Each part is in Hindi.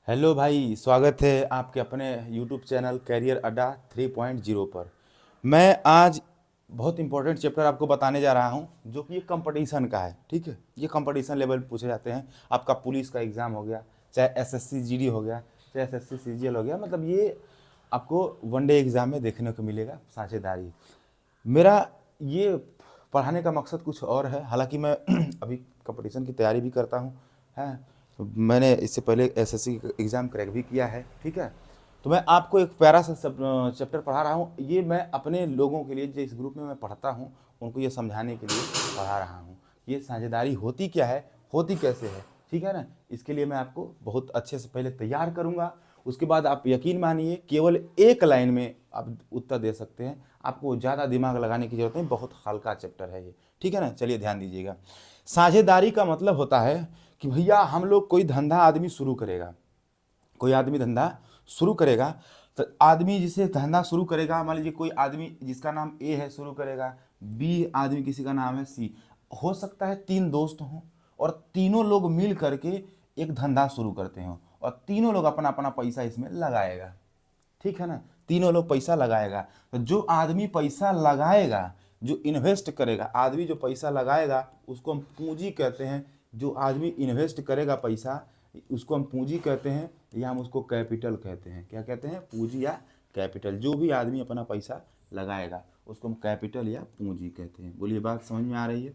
हेलो भाई, स्वागत है आपके अपने यूट्यूब चैनल कैरियर अड्डा 3.0 पर। मैं आज बहुत इंपॉर्टेंट चैप्टर आपको बताने जा रहा हूं, जो कि ये कंपटीशन का है। ठीक है, ये कंपटीशन लेवल पे पूछे जाते हैं। आपका पुलिस का एग्ज़ाम हो गया, चाहे एसएससी जीडी हो गया, चाहे एसएससी सीजीएल हो गया, मतलब ये आपको वनडे एग्ज़ाम में देखने को मिलेगा साझेदारी। मेरा ये पढ़ाने का मकसद कुछ और है। हालांकि मैं अभी कंपटीशन की तैयारी भी करता हूँ, है। तो मैंने इससे पहले एसएससी एग्ज़ाम क्रैक भी किया है। ठीक है, तो मैं आपको एक प्यारा सा चैप्टर पढ़ा रहा हूँ। ये मैं अपने लोगों के लिए, जिस ग्रुप में मैं पढ़ता हूँ, उनको ये समझाने के लिए पढ़ा रहा हूँ। ये साझेदारी होती क्या है, होती कैसे है, ठीक है ना। इसके लिए मैं आपको बहुत अच्छे से पहले तैयार करूँगा। उसके बाद आप यकीन मानिए, केवल एक लाइन में आप उत्तर दे सकते हैं। आपको ज़्यादा दिमाग लगाने की जरूरत नहीं, बहुत हल्का चैप्टर है ये। ठीक है ना, चलिए ध्यान दीजिएगा। साझेदारी का मतलब होता है कि भैया हम लोग कोई धंधा आदमी शुरू करेगा, कोई आदमी धंधा शुरू करेगा। तो आदमी जिसे धंधा शुरू करेगा, मान लीजिए कोई आदमी जिसका नाम ए है शुरू करेगा, बी आदमी किसी का नाम है सी। हो सकता है तीन दोस्त हों और तीनों लोग मिल करके एक धंधा शुरू करते हो और तीनों लोग अपना अपना पैसा इसमें लगाएगा। ठीक है ना, तीनों लोग पैसा लगाएगा। तो जो आदमी पैसा लगाएगा, जो इन्वेस्ट करेगा, आदमी जो पैसा लगाएगा उसको हम पूंजी कहते हैं। जो आदमी इन्वेस्ट करेगा पैसा, उसको हम पूंजी कहते हैं, या हम उसको कैपिटल कहते हैं। क्या कहते हैं? पूंजी या कैपिटल। जो भी आदमी अपना पैसा लगाएगा उसको हम कैपिटल या पूंजी कहते हैं। बोलिए, बात समझ में आ रही है?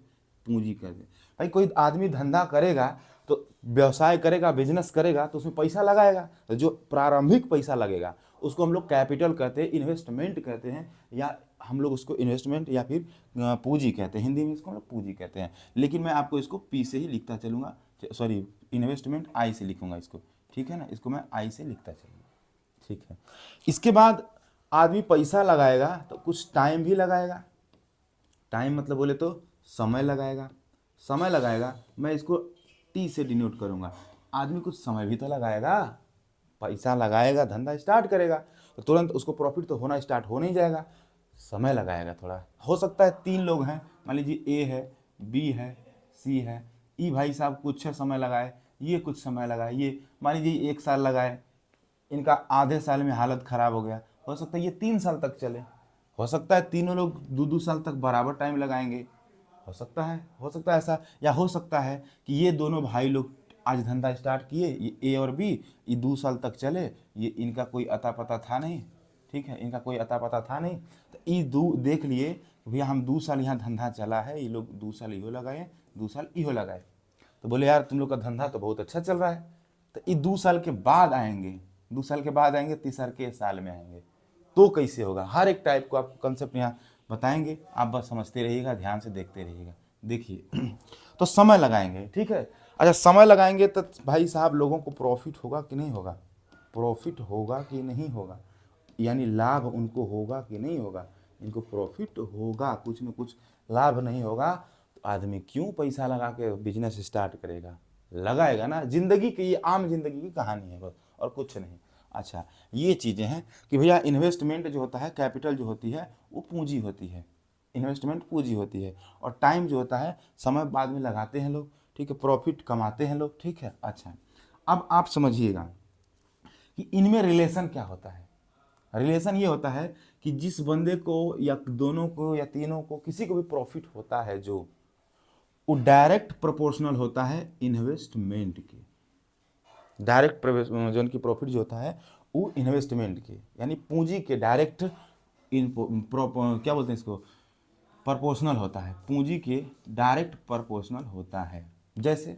पूंजी कहते हैं। भाई कोई आदमी धंधा करेगा, तो व्यवसाय करेगा, बिजनेस करेगा, तो उसमें पैसा लगाएगा। तो जो प्रारंभिक पैसा लगेगा उसको हम लोग कैपिटल कहते हैं, इन्वेस्टमेंट कहते हैं, या हम लोग उसको इन्वेस्टमेंट या फिर पूंजी कहते हैं। हिंदी में इसको हम लोग पूंजी कहते हैं, लेकिन मैं आपको इसको पी से ही लिखता चलूँगा। सॉरी, इन्वेस्टमेंट आई से लिखूंगा इसको। ठीक है ना, इसको मैं आई से लिखता चलूँगा। ठीक है, इसके बाद आदमी पैसा लगाएगा तो कुछ टाइम भी लगाएगा। टाइम मतलब बोले तो समय लगाएगा। समय लगाएगा, मैं इसको टी से डिनोट करूँगा। आदमी कुछ समय भी तो लगाएगा। पैसा लगाएगा, धंधा स्टार्ट करेगा, तो तुरंत उसको प्रॉफिट तो होना स्टार्ट हो नहीं जाएगा। समय लगाएगा थोड़ा। हो सकता है तीन लोग हैं, मान लीजिए ए है, बी है, सी है। ई भाई साहब कुछ समय लगाए, ये कुछ समय लगाए, ये मान लीजिए 1 साल लगाए। इनका आधे साल में हालत ख़राब हो गया। हो सकता है ये 3 साल तक चले। हो सकता है तीनों लोग 2-2 साल तक बराबर टाइम लगाएंगे। हो सकता है ऐसा। या हो सकता है कि ये दोनों भाई लोग आज धंधा स्टार्ट किए, ये ए और बी, ये 2 साल तक चले। ये इनका कोई अता पता था नहीं। ठीक है, इनका कोई अता पता था नहीं, तो ये देख लिए कि भैया हम 2 साल यहाँ धंधा चला है, ये लोग 2 साल इहो लगाए, 2 साल इहो लगाए। तो बोले यार तुम लोग का धंधा तो बहुत अच्छा चल रहा है। तो ये 2 साल के बाद आएंगे, 2 साल के बाद आएंगे, तीसर के साल में आएंगे। तो कैसे होगा? हर एक टाइप को आपको कंसेप्ट यहाँ बताएंगे, आप बस समझते रहिएगा, ध्यान से देखते रहिएगा। देखिए तो समय लगाएंगे। ठीक है, अच्छा समय लगाएंगे तो भाई साहब लोगों को प्रॉफिट होगा कि नहीं होगा? प्रॉफिट होगा कि नहीं होगा? यानी लाभ उनको होगा कि नहीं होगा? इनको प्रॉफिट होगा, कुछ न कुछ लाभ नहीं होगा तो आदमी क्यों पैसा लगा के बिजनेस स्टार्ट करेगा? लगाएगा ना। जिंदगी की, ये आम जिंदगी की कहानी है बस, और कुछ नहीं। अच्छा, ये चीज़ें हैं कि भैया इन्वेस्टमेंट जो होता है, कैपिटल जो होती है, वो पूंजी होती है। इन्वेस्टमेंट पूंजी होती है। और टाइम जो होता है, समय बाद में लगाते हैं लोग। ठीक है, प्रॉफिट कमाते हैं लोग। ठीक है, अच्छा अब आप समझिएगा कि इनमें रिलेशन क्या होता है। रिलेशन ये होता है कि जिस बंदे को या दोनों को या तीनों को किसी को भी प्रॉफिट होता है, जो वो डायरेक्ट प्रोपोर्शनल होता है इन्वेस्टमेंट के। डायरेक्ट जो उनकी प्रॉफिट जो होता है वो इन्वेस्टमेंट के, यानी पूंजी के डायरेक्ट क्या बोलते हैं इसको, प्रोपोर्शनल होता है। पूंजी के डायरेक्ट प्रोपोर्शनल होता है। जैसे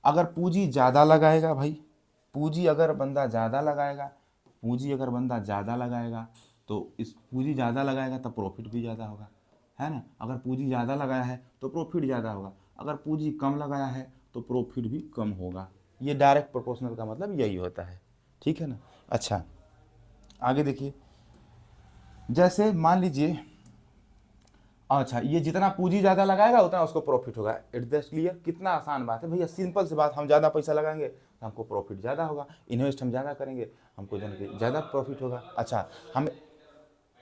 अगर पूंजी ज़्यादा लगाएगा भाई, पूंजी अगर बंदा ज़्यादा लगाएगा, पूंजी अगर बंदा ज़्यादा लगाएगा तो इस पूंजी ज़्यादा लगाएगा तो प्रॉफिट भी ज़्यादा होगा, है ना। अगर पूंजी ज़्यादा लगाया है तो प्रॉफिट ज़्यादा होगा, अगर पूंजी कम लगाया है तो प्रॉफिट भी कम होगा। ये डायरेक्ट प्रोपोर्शनल का मतलब यही होता है। ठीक है ना। अच्छा आगे देखिए, जैसे मान लीजिए, अच्छा ये जितना पूंजी ज़्यादा लगाएगा उतना उसको प्रॉफिट होगा। It's that clear? कितना आसान बात है भैया, सिंपल सी बात। हम ज़्यादा पैसा लगाएंगे तो हमको प्रॉफिट ज़्यादा होगा। इन्वेस्ट हम ज़्यादा करेंगे, हमको जन के ज़्यादा प्रॉफिट होगा। अच्छा, हम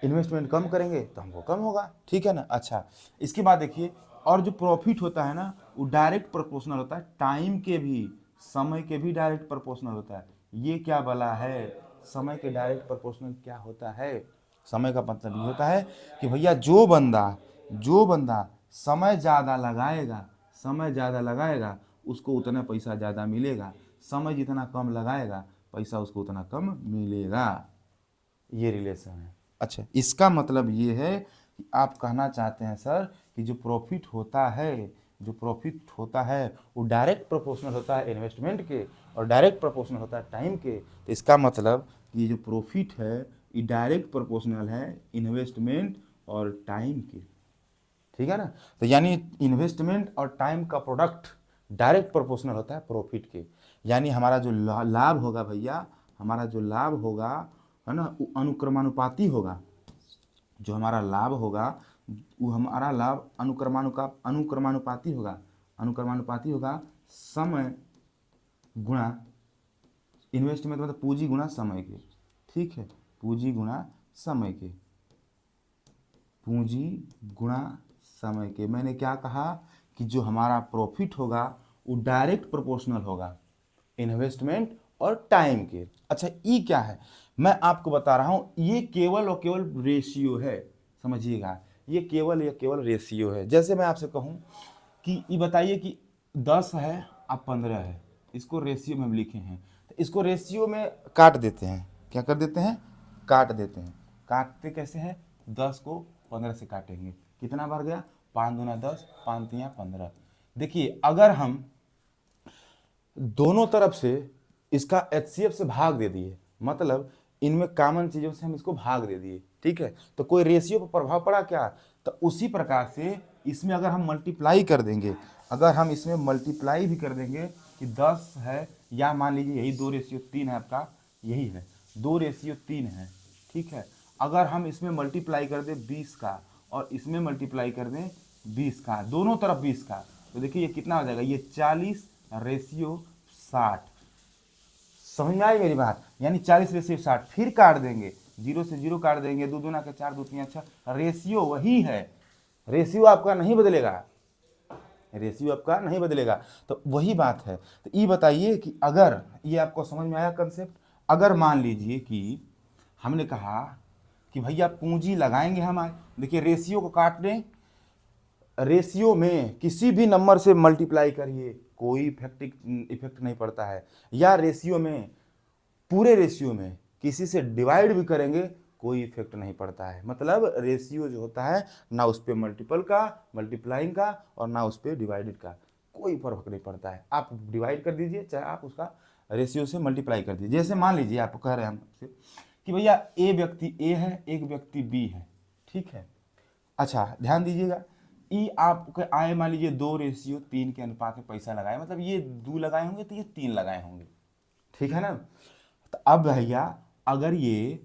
इन्वेस्टमेंट कम करेंगे तो हमको कम होगा। ठीक है ना। अच्छा, इसके बाद देखिए, और जो प्रॉफिट होता है ना, वो डायरेक्ट प्रोपोर्शनल होता है टाइम के भी, समय के भी डायरेक्ट प्रोपोर्शनल होता है। ये क्या वाला है, समय के डायरेक्ट प्रोपोर्शनल क्या होता है। समय का मतलब ये होता है कि भैया जो बंदा समय ज़्यादा लगाएगा, उसको उतना पैसा ज़्यादा मिलेगा, समय जितना कम लगाएगा पैसा उसको उतना कम मिलेगा। ये रिलेशन है। अच्छा, इसका मतलब ये है कि आप कहना चाहते हैं सर कि जो प्रॉफिट होता है वो डायरेक्ट प्रोपोर्शनल होता है इन्वेस्टमेंट के और डायरेक्ट प्रोपोर्शनल होता है टाइम के। तो इसका मतलब कि ये जो प्रॉफिट है ये डायरेक्ट प्रोपोर्शनल है इन्वेस्टमेंट और टाइम के, ठीक है ना। तो यानी इन्वेस्टमेंट और टाइम का प्रोडक्ट डायरेक्ट प्रोपोर्शनल होता है प्रॉफिट के। यानी हमारा जो लाभ होगा भैया, हमारा जो लाभ होगा है ना, वो अनुक्रमानुपाती होगा। जो हमारा लाभ होगा वो हमारा लाभ अनुक्रमानुपाती होगा समय गुणा इन्वेस्टमेंट, मतलब पूंजी गुणा समय के, ठीक है, पूंजी गुणा समय के। मैंने क्या कहा कि जो हमारा प्रॉफिट होगा वो डायरेक्ट प्रोपोर्शनल होगा इन्वेस्टमेंट और टाइम के। अच्छा, ई क्या है मैं आपको बता रहा हूँ, ये केवल और केवल रेशियो है, समझिएगा, ये केवल रेशियो है। जैसे मैं आपसे कहूँ कि ये बताइए कि 10 है अब 15 है, इसको रेशियो में हम लिखे हैं, तो इसको रेशियो में काट देते हैं। क्या कर देते हैं, काट देते हैं। काटते कैसे हैं, 10 को 15 से काटेंगे, कितना बार गया, 5 दूना 10, 5 तिया 15। देखिए अगर हम दोनों तरफ से इसका HCF से भाग दे दिए, मतलब इनमें कॉमन चीज़ों से हम इसको भाग दे दिए, ठीक है, तो कोई रेशियो पर प्रभाव पड़ा क्या, तो उसी प्रकार से इसमें अगर हम मल्टीप्लाई कर देंगे, अगर हम इसमें मल्टीप्लाई भी कर देंगे कि 10 है, या मान लीजिए यही 2:3 है आपका, यही है 2:3 है, ठीक है, अगर हम इसमें मल्टीप्लाई कर दें 20 का और इसमें मल्टीप्लाई कर दें 20 का, दोनों तरफ 20 का, तो देखिए ये कितना हो जाएगा, ये 40:60। समझ में आई मेरी बात, यानी 40:60। फिर काट देंगे, 0 से 0 काट देंगे, 2 दूना के 4, 2 तिया 6, रेशियो वही है, रेशियो आपका नहीं बदलेगा, तो वही बात है। तो ये बताइए कि अगर ये आपको समझ में आया कंसेप्ट, अगर मान लीजिए कि हमने कहा कि भैया पूंजी लगाएंगे हम, देखिए रेशियो को काट दें, रेशियो में किसी भी नंबर से मल्टीप्लाई करिए कोई इफेक्ट नहीं पड़ता है, या रेशियो में पूरे रेशियो में किसी से डिवाइड भी करेंगे कोई इफेक्ट नहीं पड़ता है। मतलब रेशियो जो होता है ना उस पर मल्टीपल का, मल्टीप्लाइंग का, और ना उस पर डिवाइडेड का, कोई फर्क नहीं पड़ता है। आप डिवाइड कर दीजिए चाहे आप उसका रेशियो से मल्टीप्लाई कर दीजिए। जैसे मान लीजिए आपको कह रहे हैं हमसे कि भैया ए व्यक्ति ए है, एक व्यक्ति बी है, ठीक है। अच्छा ध्यान दीजिएगा, ई आपके आए मान लीजिए 2:3 के अनुपात में पैसा लगाए, मतलब ये 2 लगाए होंगे तो ये 3 लगाए होंगे, ठीक है ना। तो अब भैया अगर ये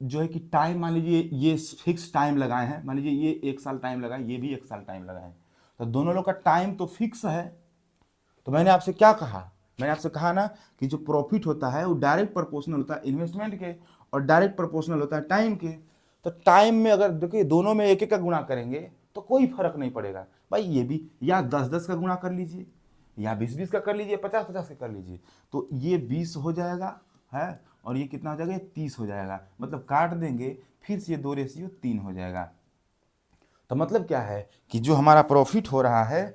जो है कि टाइम मान लीजिए ये फिक्स टाइम लगाए हैं, मान लीजिए ये 1 साल टाइम लगाए, ये भी 1 साल टाइम लगाए हैं, तो दोनों लोग का टाइम तो फिक्स है। तो मैंने आपसे क्या कहा, मैंने आपसे कहा ना कि जो प्रॉफिट होता है वो डायरेक्ट प्रोपोर्शनल होता है इन्वेस्टमेंट के और डायरेक्ट प्रोपोर्शनल होता है टाइम के। तो टाइम में अगर देखिए दोनों में एक एक का गुणा करेंगे तो कोई फर्क नहीं पड़ेगा भाई, ये भी या 10-10 का गुणा कर लीजिए, या 20-20 का कर लीजिए, 50-50 का कर लीजिए, तो ये 20 हो जाएगा है, और ये कितना हो जाएगा, ये 30 हो जाएगा, मतलब काट देंगे फिर से ये 2:3 हो जाएगा। तो मतलब क्या है कि जो हमारा प्रॉफिट हो रहा है,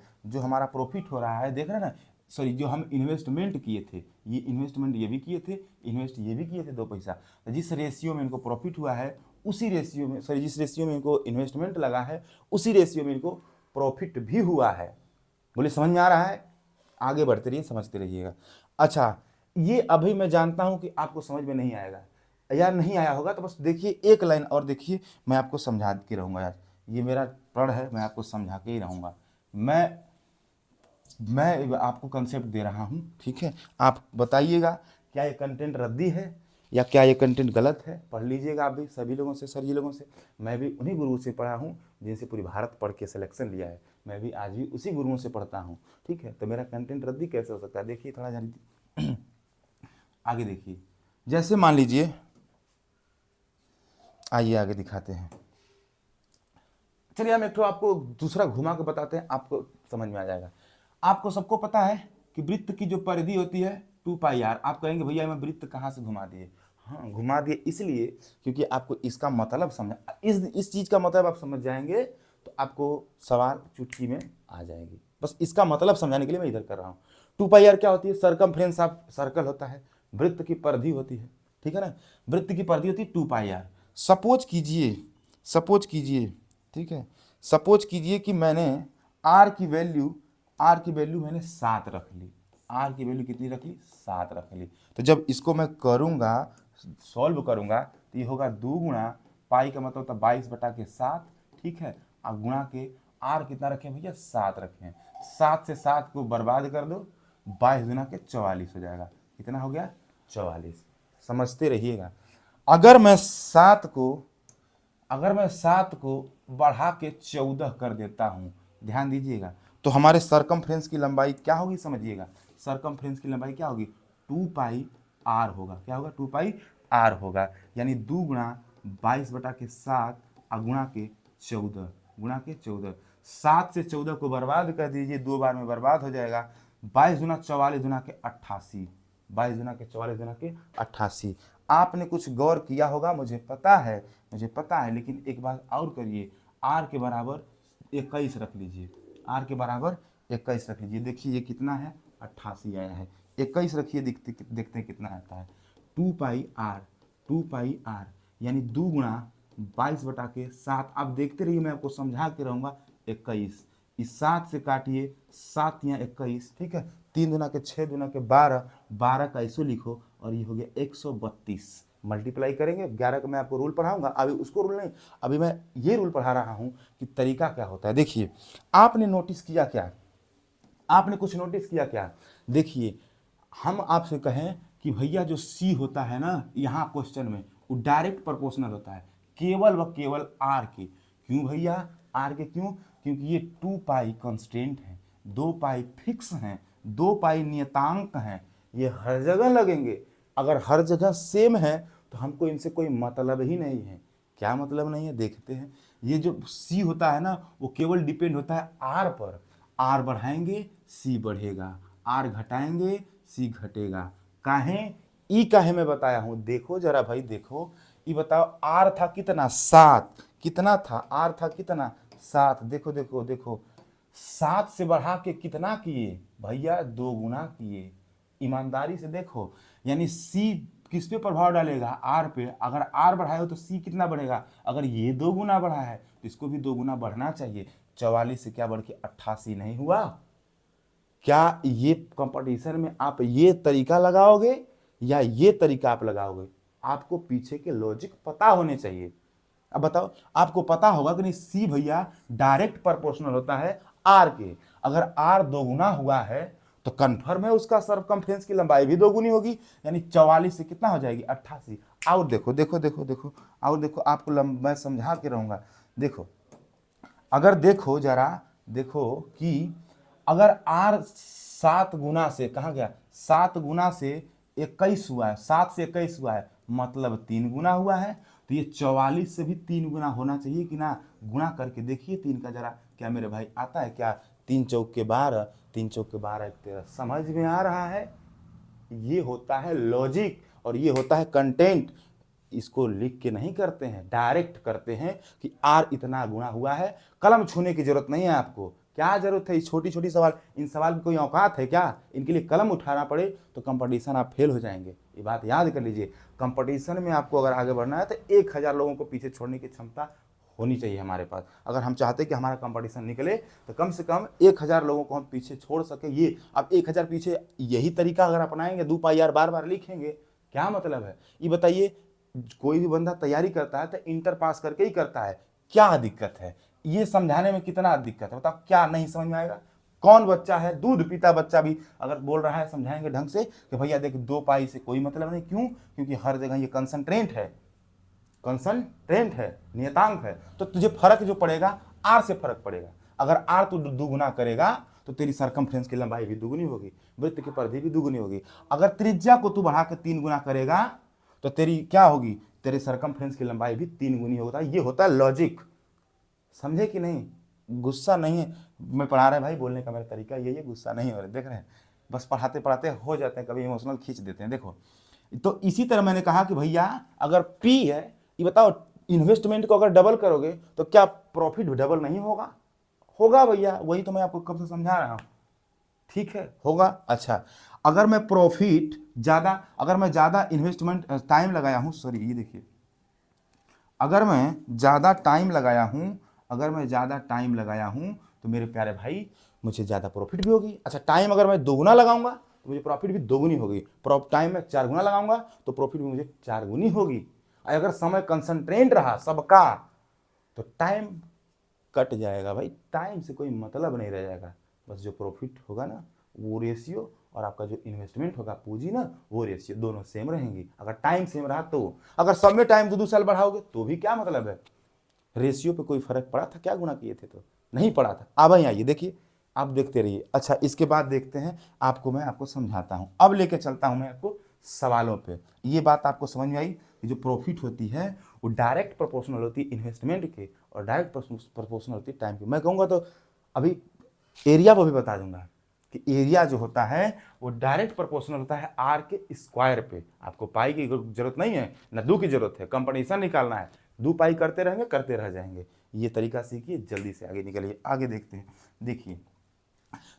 देख रहे हैं ना, सॉरी जो हम इन्वेस्टमेंट किए थे, ये इन्वेस्टमेंट ये भी किए थे, इन्वेस्ट ये भी किए थे 2 पैसा, तो जिस रेशियो में इनको प्रॉफिट हुआ है उसी रेशियो में, सॉरी जिस रेशियो में इनको इन्वेस्टमेंट लगा है उसी रेशियो में इनको प्रॉफिट भी हुआ है। बोले समझ में आ रहा है, आगे बढ़ते रहिए समझते रहिएगा। अच्छा ये अभी मैं जानता हूं कि आपको समझ में नहीं आएगा, यार नहीं आया होगा तो बस देखिए एक लाइन और देखिए, मैं आपको समझा के रहूँगा यार, ये मेरा प्रण है, मैं आपको समझा के ही रहूँगा। मैं आपको कंसेप्ट दे रहा हूँ, ठीक है, आप बताइएगा क्या ये कंटेंट रद्दी है या क्या ये कंटेंट गलत है। पढ़ लीजिएगा आप भी सभी लोगों से, सभी लोगों से, मैं भी उन्हीं गुरुओं से पढ़ा हूँ जिनसे पूरी भारत पढ़ के सिलेक्शन लिया है, मैं भी आज भी उसी गुरुओं से पढ़ता हूँ, ठीक है। तो मेरा कंटेंट रद्दी कैसे हो सकता है, देखिए थोड़ा जान आगे देखिए, जैसे मान लीजिए, आइए आगे दिखाते हैं, चलिए हम एक तो आपको दूसरा घुमा के बताते हैं, आपको समझ में आ जाएगा। आपको सबको पता है कि वृत्त की जो परिधि होती है टू पाई आर। आप कहेंगे भैया मैं वृत्त कहाँ से घुमा दिए? हाँ घुमा दिए इसलिए क्योंकि आपको इसका मतलब समझ, इस चीज़ का मतलब आप समझ जाएंगे तो आपको सवाल चुटकी में आ जाएगी। बस इसका मतलब समझाने के लिए मैं इधर कर रहा हूँ। टू पाई आर क्या होती है? सरकमफ्रेंस ऑफ सर्कल होता है, वृत्त की परिधि होती है, ठीक है ना। वृत्त की परिधि होती है टू पाई आर। सपोज कीजिए, ठीक है, सपोज कीजिए कि मैंने आर की वैल्यू मैंने 7 रख ली। आर की वैल्यू कितनी रख ली? 7 रख ली। तो जब इसको मैं करूँगा, सॉल्व करूँगा, तो ये होगा 2 गुणा पाई का मतलब होता है 22/7, ठीक है, और गुणा के आर कितना रखें भैया? 7 रखें। 7 से 7 को बर्बाद कर दो, 22 गुना के 44 हो जाएगा। कितना हो गया? 44। समझते रहिएगा। अगर मैं 7 को बढ़ा के 14 कर देता हूँ, ध्यान दीजिएगा, तो हमारे सरकमफ्रेंस की लंबाई क्या होगी? समझिएगा, सरकमफ्रेंस की लंबाई क्या होगी? 2 पाई आर होगा। क्या होगा? 2 पाई आर होगा। यानी 2 गुणा 22/7 और गुणा के 14, 7 से 14 को बर्बाद कर दीजिए, 2 बार में बर्बाद हो जाएगा। 22 गुना 44 गुना के 88, 22 गुना के 44 गुना के 88। आपने कुछ गौर किया होगा, मुझे पता है, लेकिन एक बात और करिए, आर के बराबर 21 रख लीजिए, आर के बराबर 21 रख लीजिए। देखिए ये कितना है? 88 आया है। 21 रखिए, देखते हैं कितना आता है। 2 पाई आर यानी 2 गुणा 22/7। आप देखते रहिए, मैं आपको समझा के रहूँगा। 21, इस 7 से काटिए, 7 या 21, ठीक है, 3 दुना के 6 दुना के 12, 12 का ऐसो लिखो और ये हो गया 132। मल्टीप्लाई करेंगे, 11 का मैं आपको रूल पढ़ाऊंगा, अभी उसको रूल नहीं, अभी मैं ये रूल पढ़ा रहा हूँ कि तरीका क्या होता है। देखिए आपने नोटिस किया क्या? आपने कुछ नोटिस किया क्या? देखिए हम आपसे कहें कि भैया जो सी होता है ना यहाँ क्वेश्चन में, वो डायरेक्ट प्रोपोर्शनल होता है केवल व केवल आर के। क्यों भैया? आर के क्यों? क्योंकि ये 2 पाई कंस्टेंट है, 2 पाई फिक्स हैं, 2 पाई नियतांक हैं, ये हर जगह लगेंगे। अगर हर जगह सेम है तो हमको इनसे कोई मतलब ही नहीं है। क्या मतलब नहीं है? देखते हैं। ये जो सी होता है ना वो केवल डिपेंड होता है आर पर। आर बढ़ाएंगे सी बढ़ेगा, आर घटाएंगे सी घटेगा। काहे? ई काहे मैं बताया हूं, देखो जरा भाई, देखो ये बताओ, आर था कितना? 7। कितना था? आर था कितना? 7। देखो देखो देखो, 7 से बढ़ा के कितना किए भैया? 2 गुना किए। ईमानदारी से देखो, यानी सी किस पे प्रभाव डालेगा? आर पे। अगर आर बढ़ाए हो तो सी कितना बढ़ेगा? अगर ये 2 गुना बढ़ा है तो इसको भी 2 गुना बढ़ना चाहिए। 44 से क्या बढ़ के 88 नहीं हुआ? क्या ये कंपटीशन में आप ये तरीका लगाओगे या ये तरीका आप लगाओगे? आपको पीछे के लॉजिक पता होने चाहिए। अब बताओ, आपको पता होगा कि नहीं, सी भैया डायरेक्ट प्रोपोर्शनल होता है आर के। अगर आर 2 गुना हुआ है तो कन्फर्म है उसका सरकमफ्रेंस की लंबाई भी 2 गुनी होगी, यानी 44 से कितना हो जाएगी? 88। और देखो देखो देखो देखो, और देखो, आपको मैं समझा के रहूंगा। देखो, अगर देखो जरा, देखो कि अगर आर 7 गुना से, कहाँ गया? 7 गुना से 21 हुआ है, 7 से 21 हुआ है, मतलब 3 गुना हुआ है। तो ये 44 से भी 3 गुना होना चाहिए कि ना? गुणा करके देखिए 3 का जरा, क्या मेरे भाई आता है क्या? 3 चौक के 12, 3 चौक के 12, 13। समझ में आ रहा है? ये होता है लॉजिक और ये होता है कंटेंट। इसको लिख के नहीं करते हैं, डायरेक्ट करते हैं कि आर इतना गुणा हुआ है। कलम छूने की जरूरत नहीं है आपको। क्या जरूरत है? इस छोटी छोटी सवाल, इन सवाल की कोई औकात है क्या? इनके लिए कलम उठाना पड़े तो कंपटीशन आप फेल हो जाएंगे। ये बात याद कर लीजिए। कंपटीशन में आपको अगर आगे बढ़ना है तो 1000 लोगों को पीछे छोड़ने की क्षमता होनी चाहिए हमारे पास। अगर हम चाहते कि हमारा कंपटीशन निकले तो कम से कम 1000 लोगों को हम पीछे छोड़ सके। ये अब 1000 पीछे, यही तरीका अगर अपनाएंगे, 2 पाई आर बार बार लिखेंगे, क्या मतलब है? ये बताइए, कोई भी बंदा तैयारी करता है तो इंटर पास करके ही करता है, क्या दिक्कत है? ये समझाने में कितना दिक्कत है बताओ? क्या नहीं समझ में आएगा? कौन बच्चा है, दूध पीता बच्चा भी अगर बोल रहा है, समझाएंगे ढंग से कि भैया देख 2 पाई से कोई मतलब नहीं। क्यों? क्योंकि हर जगह ये कंसंट्रेंट है, कंसंट्रेंट है, नियतांक है। तो तुझे फर्क जो पड़ेगा आर से फर्क पड़ेगा। अगर आर तू दुगुना करेगा तो तेरी सरकमफ्रेंस की लंबाई भी दुगुनी होगी, वृत्त की परिधि भी दुगुनी होगी। अगर त्रिज्या को तू बढ़ा के 3 गुना करेगा तो तेरी क्या होगी? तेरे सरकमफ्रेंस की लंबाई भी 3 गुनी होता है। ये होता है लॉजिक। समझे कि नहीं? गुस्सा नहीं है, मैं पढ़ा रहा है भाई, बोलने का मेरा तरीका यही है, गुस्सा नहीं हो रहे, देख रहे हैं। बस पढ़ाते पढ़ाते हो जाते हैं, कभी इमोशनल खींच देते हैं। देखो, तो इसी तरह मैंने कहा कि भैया अगर P है, ये बताओ इन्वेस्टमेंट को अगर डबल करोगे तो क्या प्रॉफिट डबल नहीं होगा? होगा भैया, वही तो मैं आपको कब से समझा रहा हूँ। ठीक है, होगा। अच्छा, अगर मैं प्रॉफिट ज़्यादा, अगर मैं ज़्यादा इन्वेस्टमेंट टाइम लगाया हूँ, सॉरी ये देखिए, अगर मैं ज़्यादा टाइम लगाया हूँ, अगर मैं ज़्यादा टाइम लगाया हूँ तो मेरे प्यारे भाई मुझे ज़्यादा प्रॉफिट भी होगी। अच्छा, टाइम अगर मैं दोगुना लगाऊंगा तो मुझे प्रॉफिट भी दोगुनी होगी। टाइम में 4 गुना लगाऊंगा तो प्रॉफिट भी मुझे 4 गुनी होगी। अगर समय कंसंट्रेट रहा सबका तो टाइम कट जाएगा भाई, टाइम से कोई मतलब नहीं रह जाएगा। बस जो प्रॉफिट होगा ना वो रेशियो, और आपका जो इन्वेस्टमेंट होगा पूंजी ना वो रेशियो, दोनों सेम रहेंगी। अगर टाइम सेम रहा तो, अगर सब में टाइम 2-2 साल बढ़ाओगे तो भी क्या मतलब है? रेशियो पे कोई फर्क पड़ा था क्या गुना किए थे तो? नहीं पड़ा था। अब वहीं आइए, देखिए, आप देखते रहिए। अच्छा, इसके बाद देखते हैं, मैं आपको समझाता हूं। अब लेके चलता हूं मैं आपको सवालों पे। ये बात आपको समझ में आई कि जो प्रॉफिट होती है वो डायरेक्ट प्रोपोर्शनल होती है इन्वेस्टमेंट के, और डायरेक्ट प्रोपोर्शनल होती है टाइम की। मैं कहूँगा तो अभी एरिया को भी बता दूंगा कि एरिया जो होता है वो डायरेक्ट प्रोपोर्शनल होता है आर के स्क्वायर पे। आपको पाई की जरूरत नहीं है, ना दू की जरूरत है, कंपटीशन निकालना है, दू पाई करते रहेंगे, करते रह जाएंगे। ये तरीका सीखिए, जल्दी से आगे निकलिए। आगे देखते हैं, देखिए,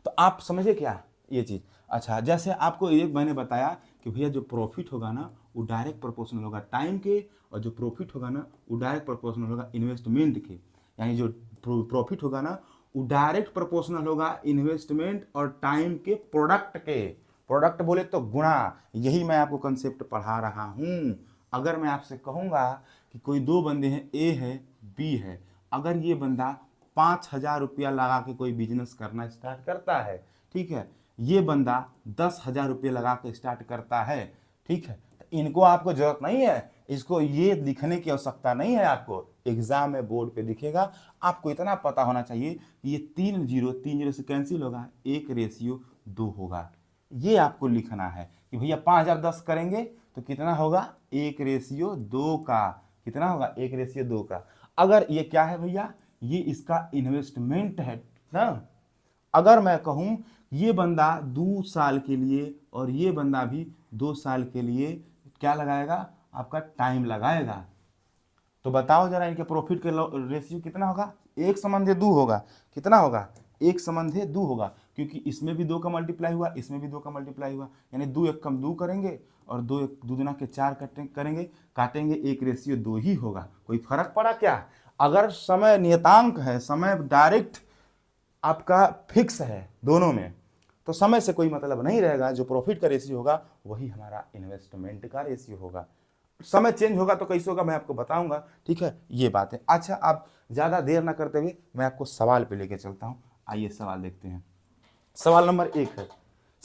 तो आप समझे क्या ये चीज़? अच्छा, जैसे आपको एक मैंने बताया कि भैया जो प्रॉफिट होगा ना वो डायरेक्ट प्रोपोर्शनल होगा टाइम के, और जो प्रॉफिट होगा ना वो डायरेक्ट प्रोपोर्शनल होगा इन्वेस्टमेंट के। यानी जो प्रॉफिट होगा ना वो डायरेक्ट प्रोपोर्शनल होगा इन्वेस्टमेंट और टाइम के प्रोडक्ट के। प्रोडक्ट बोले तो गुणा, यही मैं आपको कंसेप्ट पढ़ा रहा हूँ। अगर मैं आपसे कहूँगा कि कोई दो बंदे हैं, ए है बी है, अगर ये बंदा 5,000 रुपया लगा के कोई बिजनेस करना स्टार्ट करता है, ठीक है, ये बंदा 10,000 रुपये लगा के स्टार्ट करता है, ठीक है, तो इनको आपको जरूरत नहीं है, इसको ये लिखने की आवश्यकता नहीं है। आपको एग्जाम में बोर्ड पे दिखेगा, आपको इतना पता होना चाहिए कि ये 3 जीरो से कैंसिल होगा, 1:2 होगा। ये आपको लिखना है कि भैया 5,000 10 करेंगे तो कितना होगा, 1:2 का। कितना होगा, 1:2 का। अगर ये क्या है भैया, ये इसका इन्वेस्टमेंट है ना। अगर मैं कहूं ये बंदा 2 साल के लिए और ये बंदा भी 2 साल के लिए क्या लगाएगा, आपका टाइम लगाएगा, तो बताओ जरा इनके प्रॉफिट के रेशियो कितना होगा, 1:2 होगा। कितना होगा, 1:2 होगा, क्योंकि इसमें भी 2 का मल्टीप्लाई हुआ, इसमें भी 2 का मल्टीप्लाई हुआ, यानी 2 एक कम 2 करेंगे और 2 एक 2 दुना के 4 करेंगे, काटेंगे, 1:2 ही होगा। कोई फर्क पड़ा क्या? अगर समय नियतांक है, समय डायरेक्ट आपका फिक्स है दोनों में, तो समय से कोई मतलब नहीं रहेगा। जो प्रॉफिट का रेशियो होगा वही हमारा इन्वेस्टमेंट का रेशियो होगा। समय चेंज होगा तो कैसे होगा मैं आपको बताऊंगा, ठीक है, ये बात है। अच्छा, आप ज़्यादा देर ना करते हुए मैं आपको सवाल पे लेके चलता हूँ। आइए सवाल देखते हैं। सवाल नंबर 1 है,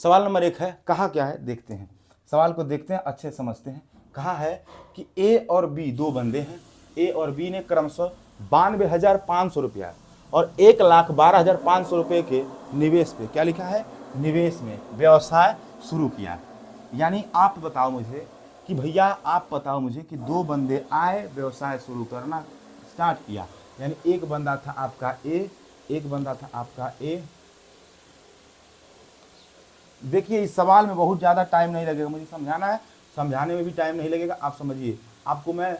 सवाल नंबर 1 है, कहा क्या है देखते हैं। सवाल को देखते हैं, अच्छे समझते हैं। कहा है कि ए और बी दो बंदे हैं, ए और बी ने क्रमशः 92,500 रुपया और 1,12,500 रुपये के निवेश पे, क्या लिखा है, निवेश में व्यवसाय शुरू किया। यानी आप बताओ मुझे कि भैया आप बताओ मुझे कि दो बंदे आए, व्यवसाय शुरू करना स्टार्ट किया। यानी एक बंदा था आपका ए, एक बंदा था आपका ए। देखिए, इस सवाल में बहुत ज़्यादा टाइम नहीं लगेगा, मुझे समझाना है, समझाने में भी टाइम नहीं लगेगा। आप समझिए, आपको मैं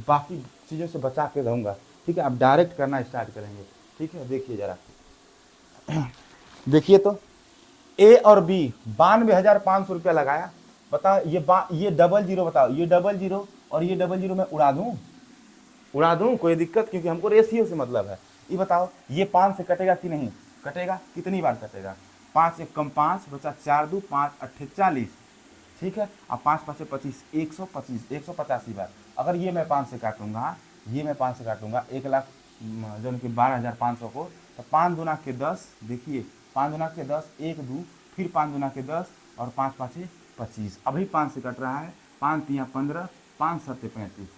बाकी चीज़ों से बचा के रहूँगा, ठीक है। आप डायरेक्ट करना स्टार्ट करेंगे, ठीक है। देखिए जरा, देखिए तो ए और बी 92,500 रुपया लगाया। बताओ ये डबल जीरो, बताओ ये डबल जीरो और ये डबल जीरो मैं उड़ा दूं, उड़ा दूं, कोई दिक्कत, क्योंकि हमको रेशियो से मतलब है। ये बताओ ये 5 से कटेगा कि नहीं कटेगा, कितनी बार कटेगा, 5 एक कम 5 बचा 4 दूँ 5 अट्ठे 40, ठीक है। अब 5 5 25, 125, 185 बार। अगर ये मैं 5 से काटूंगा, ये मैं 5 से काटूंगा 1,00,000 जो कि 12,500 को, तो 5 दूना के 10, देखिए 5 दूना के 10, 1 2, फिर 5 दूना के 10 और 5 5 25। अभी 5 से कट रहा है, 5 3 15, 5 7 35,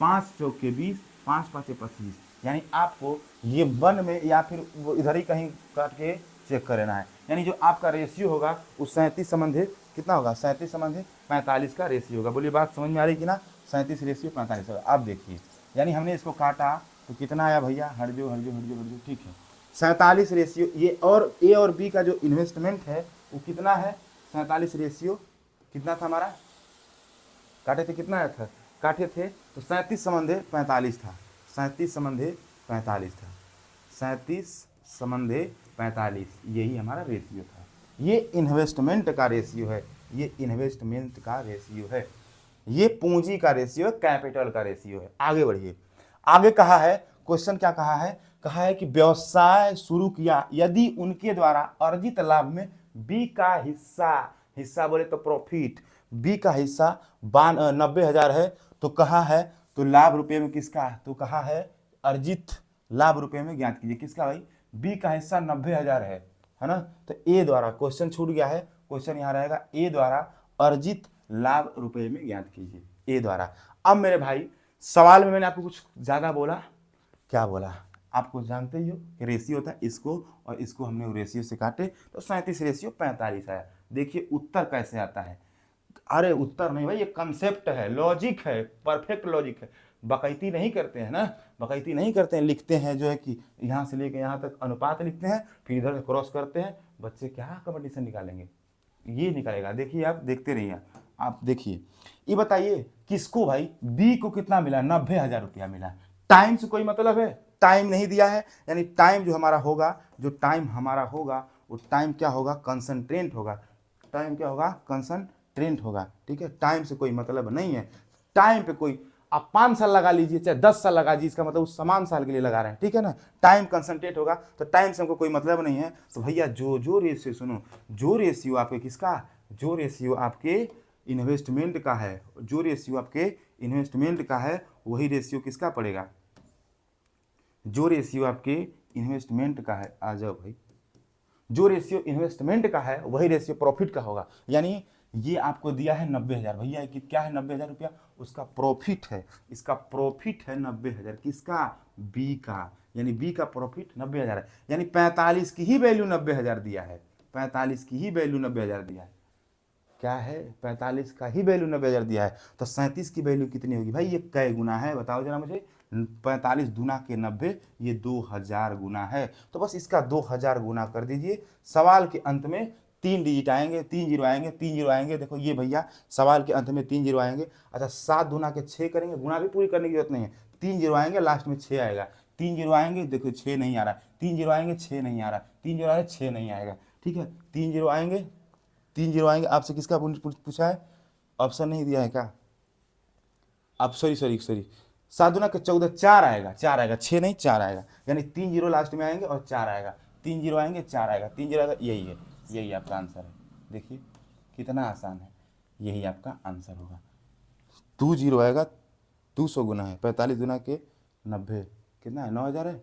5 चौक के 20, 5 5 25। यानी आपको ये 1 में या फिर वो इधर ही कहीं काट के चेक कर लेना है। यानी जो आपका रेशियो होगा उस 37 संबंधी कितना होगा, 37 संबंधी 45 का रेशियो होगा। बोलिए बात समझ में आ रही कि ना, 37 रेशियो 45 होगा। अब देखिए, यानी हमने इसको काटा तो कितना आया भैया, हट जो, ठीक है, 47 रेशियो। ये और ए और बी का जो इन्वेस्टमेंट है वो कितना है 47 रेशियो कितना था हमारा, काटे थे कितना आया था, काटे थे तो 37/45 था, 37/45 था, 37/45 यही हमारा रेशियो था। ये इन्वेस्टमेंट का रेशियो है, ये इन्वेस्टमेंट का रेशियो है, ये पूंजी का रेशियो है, कैपिटल का रेशियो है। आगे बढ़िए, आगे कहा है क्वेश्चन क्या कहा है कि व्यवसाय शुरू किया यदि उनके द्वारा अर्जित लाभ में बी का हिस्सा बोले तो प्रॉफिट, बी का हिस्सा 90,000 है, तो कहा है तो लाभ रुपये में किसका, तो कहा है अर्जित लाभ रुपये में ज्ञात कीजिए, किसका भाई, बी का हिस्सा 90,000 है ना, तो ए द्वारा, क्वेश्चन छूट गया है, क्वेश्चन यहाँ रहेगा ए द्वारा अर्जित लाभ रुपये में ज्ञात कीजिए, ए द्वारा। अब मेरे भाई सवाल में मैंने आपको कुछ ज्यादा बोला, क्या बोला, आपको जानते ही हो कि रेशियो होता है, इसको और इसको हमने रेशियो से काटे तो 37/45 आया। देखिए उत्तर कैसे आता है, अरे उत्तर नहीं भाई, ये कंसेप्ट है, लॉजिक है, परफेक्ट लॉजिक है, बकैती नहीं करते हैं ना, बकैती नहीं करते हैं, लिखते हैं जो है कि यहाँ से लेके यहाँ तक अनुपात लिखते हैं, फिर इधर से क्रॉस करते हैं, बच्चे क्या कंपटीशन निकालेंगे, ये निकालेगा। देखिए आप देखते रहिए, आप देखिए, ये बताइए किसको भाई, बी को कितना मिला, 90,000 रुपया मिला, टाइम से कोई मतलब है, टाइम नहीं दिया है, यानी टाइम जो हमारा होगा, जो टाइम हमारा होगा वो टाइम क्या होगा, कंसंट्रेंट होगा, टाइम क्या होगा, कंसंट्रेंट होगा, ठीक है, टाइम से कोई मतलब नहीं है, टाइम पे कोई आप 5 साल लगा लीजिए चाहे 10 साल लगा लीजिए, इसका मतलब उस समान साल के लिए लगा रहे हैं, ठीक है ना, टाइम कंसंट्रेट होगा तो टाइम से हमको कोई मतलब नहीं है, तो भैया जो रेशियो सुनो, जो रेशियो आपके किसका, जो रेशियो आपके इन्वेस्टमेंट का है, जो रेशियो आपके इन्वेस्टमेंट का है वही रेशियो किसका पड़ेगा, जो रेशियो आपके इन्वेस्टमेंट का है, आ जाओ भाई, जो रेशियो इन्वेस्टमेंट का है वही रेशियो प्रॉफिट का होगा। यानी ये आपको दिया है 90,000, भैया कि क्या है 90,000 रुपया, उसका प्रॉफिट है, इसका प्रॉफिट है 90,000, किसका, बी का, यानी बी का प्रॉफिट 90,000 है, यानी 45 की ही वैल्यू 90,000 दिया है, 45 की ही वैल्यू 90,000 दिया है, क्या है 45 का ही वैल्यू 90,000 दिया है, तो 37 की वैल्यू कितनी होगी भाई, ये कै गुना है बताओ जरा मुझे, 45 दूना के 90, ये 2000 गुना है, तो बस इसका 2000 गुना कर दीजिए, सवाल के अंत में 3 डिजिट आएंगे, 3 जीरो आएंगे, 3 जीरो आएंगे, देखो ये भैया सवाल के अंत में 3 जीरो आएंगे। अच्छा 7 दूना के 6 करेंगे, गुना भी पूरी करने की जरूरत नहीं है, 3 जीरो आएंगे लास्ट में 6 आएगा, 3 जीरो आएंगे, देखो 6 नहीं आ रहा, 3 जीरो आएंगे 6 नहीं आ रहा, 3 जीरो आएंगे 6 नहीं आएगा, ठीक है, 3 जीरो आएंगे, 3 जीरो आएंगे, आपसे किसका पूछा है, ऑप्शन नहीं दिया है क्या, आप सॉरी 7 दूना के 14, 4 आएगा, 4 आएगा, 6 नहीं 4 आएगा, यानी 3 जीरो लास्ट में आएंगे और 4 आएगा, 3 जीरो आएंगे 4 आएगा, 3 जीरो आएगा, यही है, यही आपका आंसर है। देखिए कितना आसान है, यही आपका आंसर होगा, 2 जीरो आएगा, 200 गुना है, 45 गुना के 90 कितना है, 9,000 है,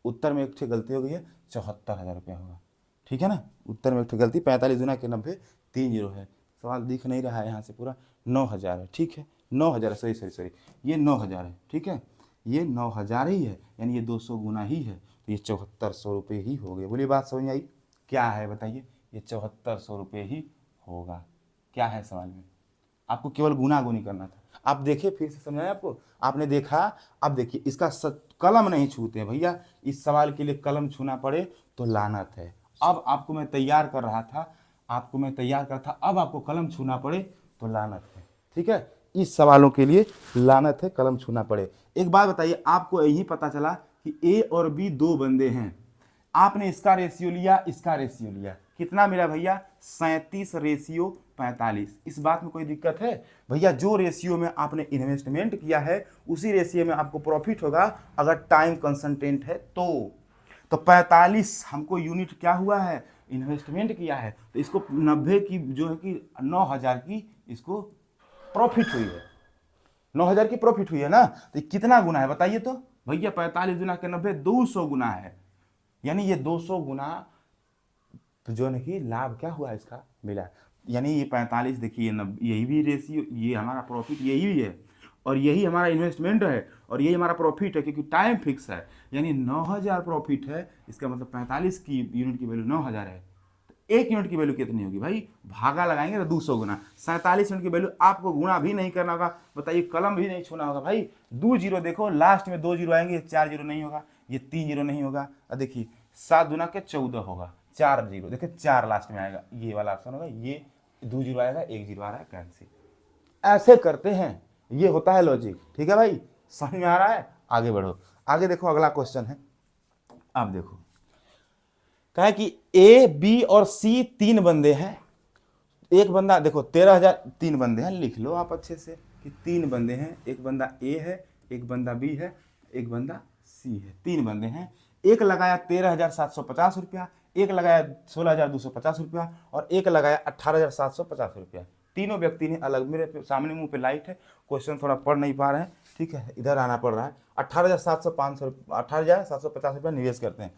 उत्तर में एक ठे गलती हो गई है, 74,000 रुपया होगा, ठीक है ना, उत्तर में एक ठे गलती, 45 गुना के 90, 3 जीरो है, सवाल दिख नहीं रहा है यहाँ से पूरा, 9,000 है, ठीक है, 9,000 सॉरी ये 9,000 है, ठीक है, ये 9,000 ही है, यानी ये 200 गुना ही है, तो ये 7400 रुपये ही हो गए। बोलिए बात समझ में आई, क्या है बताइए, ये 7400 रुपये ही होगा, क्या है सवाल में, आपको केवल गुना गुनी करना था। आप देखिए फिर से समझाएं आपको, आपने देखा, अब देखिए इसका कलम नहीं छूते भैया, इस सवाल के लिए कलम छूना पड़े तो लानत है। अब आपको मैं तैयार कर रहा था, अब आपको कलम छूना पड़े तो लानत है, ठीक है, इस सवालों के लिए लानत है, कलम छूना पड़े। एक बात बताइए, आपको यही पता चला कि ए और बी 2 बंदे हैं, आपने इसका रेशियो लिया, इसका रेशियो लिया, कितना मिला भैया, 37/45, इस बात में कोई दिक्कत है भैया, जो रेशियो में आपने इन्वेस्टमेंट किया है उसी रेशियो में आपको प्रॉफिट होगा, अगर टाइम कंसंट्रेंट है तो 45 हमको यूनिट क्या हुआ है, इन्वेस्टमेंट किया है, तो इसको 90 की जो है कि 9,000 की इसको प्रॉफिट हुई है, 9,000 की प्रॉफिट हुई है ना, तो ये कितना गुना है बताइए तो भैया, 45 गुना के 90 200 गुना है, यानी ये 200 गुना जो है कि लाभ क्या हुआ इसका मिला, यानी ये 45 देखिए, यही भी रेशियो, ये हमारा प्रॉफिट यही भी है, और यही हमारा इन्वेस्टमेंट है, और यही हमारा प्रॉफिट है, क्योंकि टाइम फिक्स है, यानी 9,000 प्रॉफिट है, इसका मतलब 45 की यूनिट की वैल्यू 9,000 है, तो 1 यूनिट की वैल्यू कितनी होगी भाई, भागा लगाएंगे तो 200 गुना, 47 यूनिट की वैल्यू आपको गुणा भी नहीं करना होगा, बताइए कलम भी नहीं छूना होगा भाई, 2 जीरो देखो लास्ट में 2 जीरो आएंगे, 4 जीरो नहीं होगा, ये 3 जीरो नहीं होगा, देखिए 7 दूना के 14 होगा, 4 जीरो, देखिए 4 लास्ट में आएगा, ये वाला ऑप्शन होगा, ये 2 जीरो आएगा, 1 जीरो आ रहा है, कैंसिल। ऐसे करते हैं, ये होता है लॉजिक। ठीक है भाई, समझ में आ रहा है? आगे बढ़ो, आगे देखो, अगला क्वेश्चन है। अब देखो, कहा है कि ए, बी और सी 3 बंदे हैं। एक बंदा, देखो 13,000, 3 बंदे हैं, लिख लो आप अच्छे से कि 3 बंदे हैं। एक बंदा ए है, एक बंदा बी है, एक बंदा सी है, 3 बंदे हैं। एक लगाया 13,750 रुपया, एक लगाया 16,250 रुपया और एक लगाया 18,750 रुपया। तीनों व्यक्ति ने अलग, मेरे सामने मुंह पे लाइट है, क्वेश्चन थोड़ा पढ़ नहीं पा रहे हैं, ठीक है, इधर आना पड़ रहा है। 18,750 रुपया निवेश करते हैं,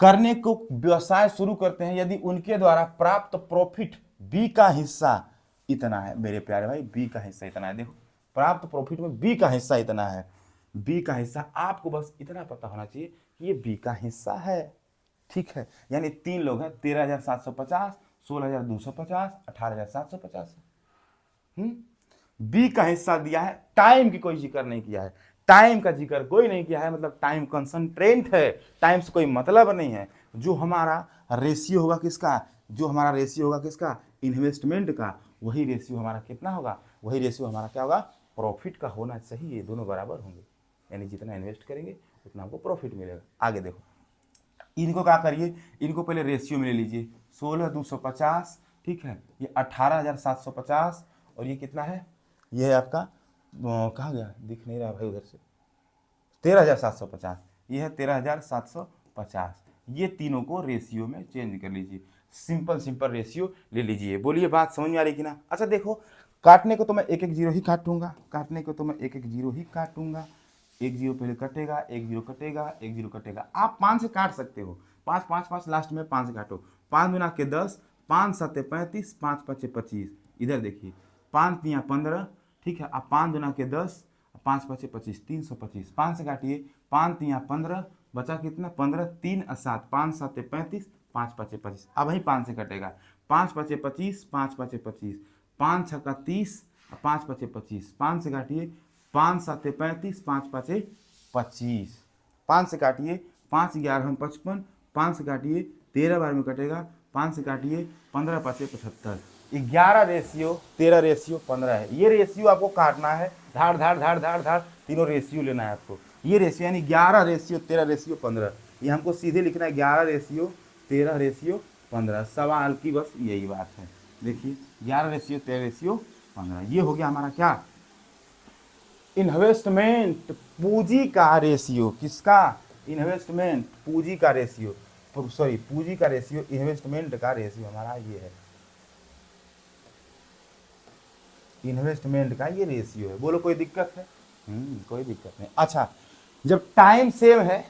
करने को व्यवसाय शुरू करते हैं। यदि उनके द्वारा प्राप्त प्रॉफिट बी का हिस्सा इतना है, मेरे प्यारे भाई, बी का हिस्सा इतना है। देखो, प्राप्त प्रॉफिट में बी का हिस्सा इतना है, बी का हिस्सा, आपको बस इतना पता होना चाहिए कि ये बी का हिस्सा है। ठीक है, यानी 3 लोग हैं, 13,750, 16,250, 18,750। बी का हिस्सा दिया है, टाइम की कोई जिक्र नहीं किया है, टाइम का जिक्र कोई नहीं किया है, मतलब टाइम कंसंट्रेंट है, टाइम से कोई मतलब नहीं है। जो हमारा रेशियो होगा किसका, जो हमारा रेशियो होगा किसका, इन्वेस्टमेंट का, वही रेशियो हमारा कितना होगा, वही रेशियो हमारा क्या होगा, प्रॉफिट का होना चाहिए। दोनों बराबर होंगे, यानी जितना इन्वेस्ट करेंगे उतना हमको प्रॉफिट मिलेगा। आगे देखो, इनको क्या करिए, इनको पहले रेशियो में ले लीजिए, 16,250, ठीक है, ये 18,750 और ये कितना है, ये है आपका, कहाँ गया, दिख नहीं रहा भाई उधर से, 13,750, ये है 13,750। ये तीनों को रेशियो में चेंज कर लीजिए, सिंपल रेशियो ले लीजिए। बोलिए बात समझ में आ रही कि ना? अच्छा देखो, काटने को तो मैं एक एक जीरो ही काटूंगा, काटने को तो मैं एक एक जीरो ही काटूंगा। एक जीरो पहले कटेगा, एक जीरो कटेगा, एक जीरो कटेगा। आप 5 से काट सकते हो, 5 5 5, लास्ट में 5 से काटो। 5 गुना के 10, 5 7 35, 5 5 25। इधर देखिए, 5 3 15, ठीक है। अब 5 गुना के 10, 5 5 25, 325। 5 से काटिए, 5 3 15, बचा कितना, 15, 3 7, 5 7 35, 5 5 25। अब वही 5 से कटेगा, 5 5 25, 5 5 25, 5 6 30, 5 5 25। 5 से काटिए, 5 7 35, 5 5 25। 5 से काटिए, 5 11 55, 5 से काटिए, 13 बार में कटेगा, 5 से काटिए, 15 5 75। 11 रेशियो 13 रेशियो 15 है। ये रेशियो आपको काटना है, धाड़ धाड़ धाड़ धाड़ धाड़, तीनों रेशियो लेना है आपको। ये रेशियो यानी 11 रेशियो 13 रेशियो 15, ये हमको सीधे लिखना है, 11 रेशियो 13 रेशियो 15। सवाल की बस यही बात है। देखिए, 11 रेशियो 13 रेशियो 15, ये हो गया हमारा क्या, इन्वेस्टमेंट पूंजी का रेशियो। किसका, इन्वेस्टमेंट पूंजी का रेशियो, सॉरी पूंजी का रेशियो, इन्वेस्टमेंट का रेशियो हमारा ये है, इन्वेस्टमेंट का ये रेशियो है। बोलो कोई दिक्कत है? कोई दिक्कत नहीं। अच्छा, जब टाइम सेम है,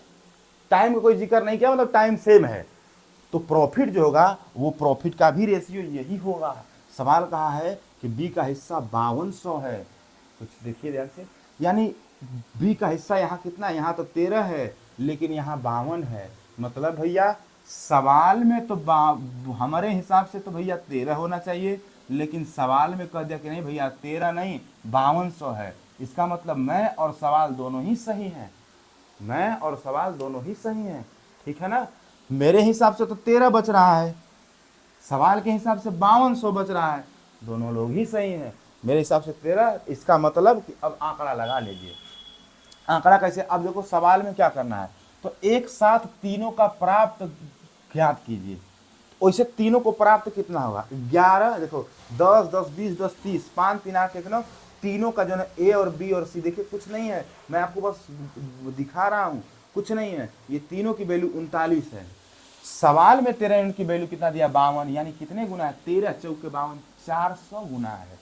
टाइम का कोई जिक्र नहीं किया, मतलब टाइम सेम है, तो प्रॉफिट जो होगा वो प्रॉफिट का भी रेशियो यही होगा। सवाल कहा है कि बी का हिस्सा 5200 है, कुछ देखिए ध्यान से, यानी बी का हिस्सा यहाँ कितना है, यहाँ तो 13 है लेकिन यहाँ 52 है। मतलब भैया सवाल में तो हमारे हिसाब से तो भैया 13 होना चाहिए, लेकिन सवाल में कह दिया कि नहीं भैया 13 नहीं 5200 है। इसका मतलब मैं और सवाल दोनों ही सही हैं, मैं और सवाल दोनों ही सही हैं, ठीक है ना। मेरे हिसाब से तो 13 बच रहा है, सवाल के हिसाब से 5200 बच रहा है, दोनों लोग ही सही हैं। मेरे हिसाब से 13, इसका मतलब कि अब आंकड़ा लगा लीजिए। आंकड़ा कैसे, अब देखो सवाल में क्या करना है, तो एक साथ तीनों का प्राप्त ज्ञात कीजिए। वैसे तीनों को प्राप्त कितना होगा, 11, देखो 10 10 20 10 30, 5 3 8 कितना, तीनों का जो है ए और बी और सी, देखिए कुछ नहीं है, मैं आपको बस दिखा रहा हूँ, कुछ नहीं है। ये तीनों की वैल्यू 39 है। सवाल में 13 यूनिट की वैल्यू कितना दिया, 52, यानी कितने गुना है, 13 चौके 52, 400 गुना है,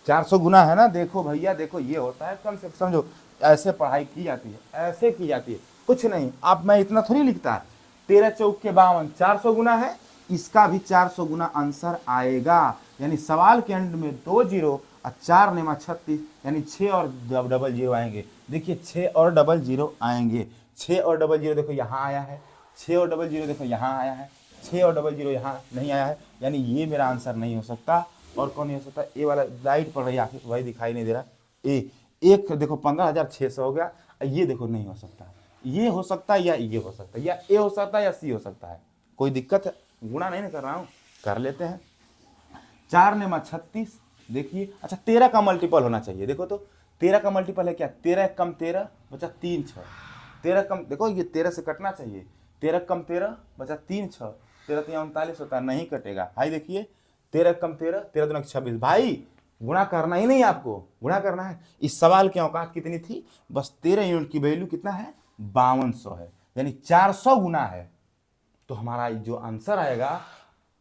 400 गुना है ना। देखो भैया देखो, ये होता है कंसेप्ट, समझो, ऐसे पढ़ाई की जाती है, ऐसे की जाती है, कुछ नहीं। अब मैं इतना थोड़ी लिखता, 13 चौके 52, 400 गुना है, इसका भी 400 गुना आंसर आएगा। यानी सवाल के एंड में 2 जीरो और 4 नेमा 36, यानी 6 और डबल जीरो आएंगे। देखिए 6 और डबल जीरो आएंगे, 6 और डबल जीरो देखो यहाँ आया है, 6 और डबल जीरो देखो यहाँ आया है, 6 और डबल जीरो यहाँ नहीं आया है, यानी ये मेरा आंसर नहीं हो सकता। और कौन नहीं हो सकता, ए वाला लाइट पड़ रही है आखिर वही दिखाई नहीं दे रहा, ए एक देखो 15,600 हो गया। ये देखो नहीं हो सकता, ये हो सकता है या ये हो सकता है, या ए हो सकता है या सी हो सकता है, कोई दिक्कत है? गुणा नहीं ना कर रहा हूँ, कर लेते हैं। 4 ने 36, देखिए। अच्छा 13 का मल्टीपल होना चाहिए, देखो तो 13 का मल्टीपल है क्या? 13 कम 13 बचा 3 6। 13 कम, देखो ये 13 से कटना चाहिए। 13 कम 13 बचा 3 6। 13 3 39 होता है, नहीं कटेगा भाई। देखिए 13 कम 13, 13 दूना 26। भाई गुणा करना ही नहीं, आपको गुणा करना है। इस सवाल की औकात कितनी थी? बस 13 यूनिट की वैल्यू कितना है? 5200 है, यानी 400 गुना है। तो हमारा जो आंसर आएगा,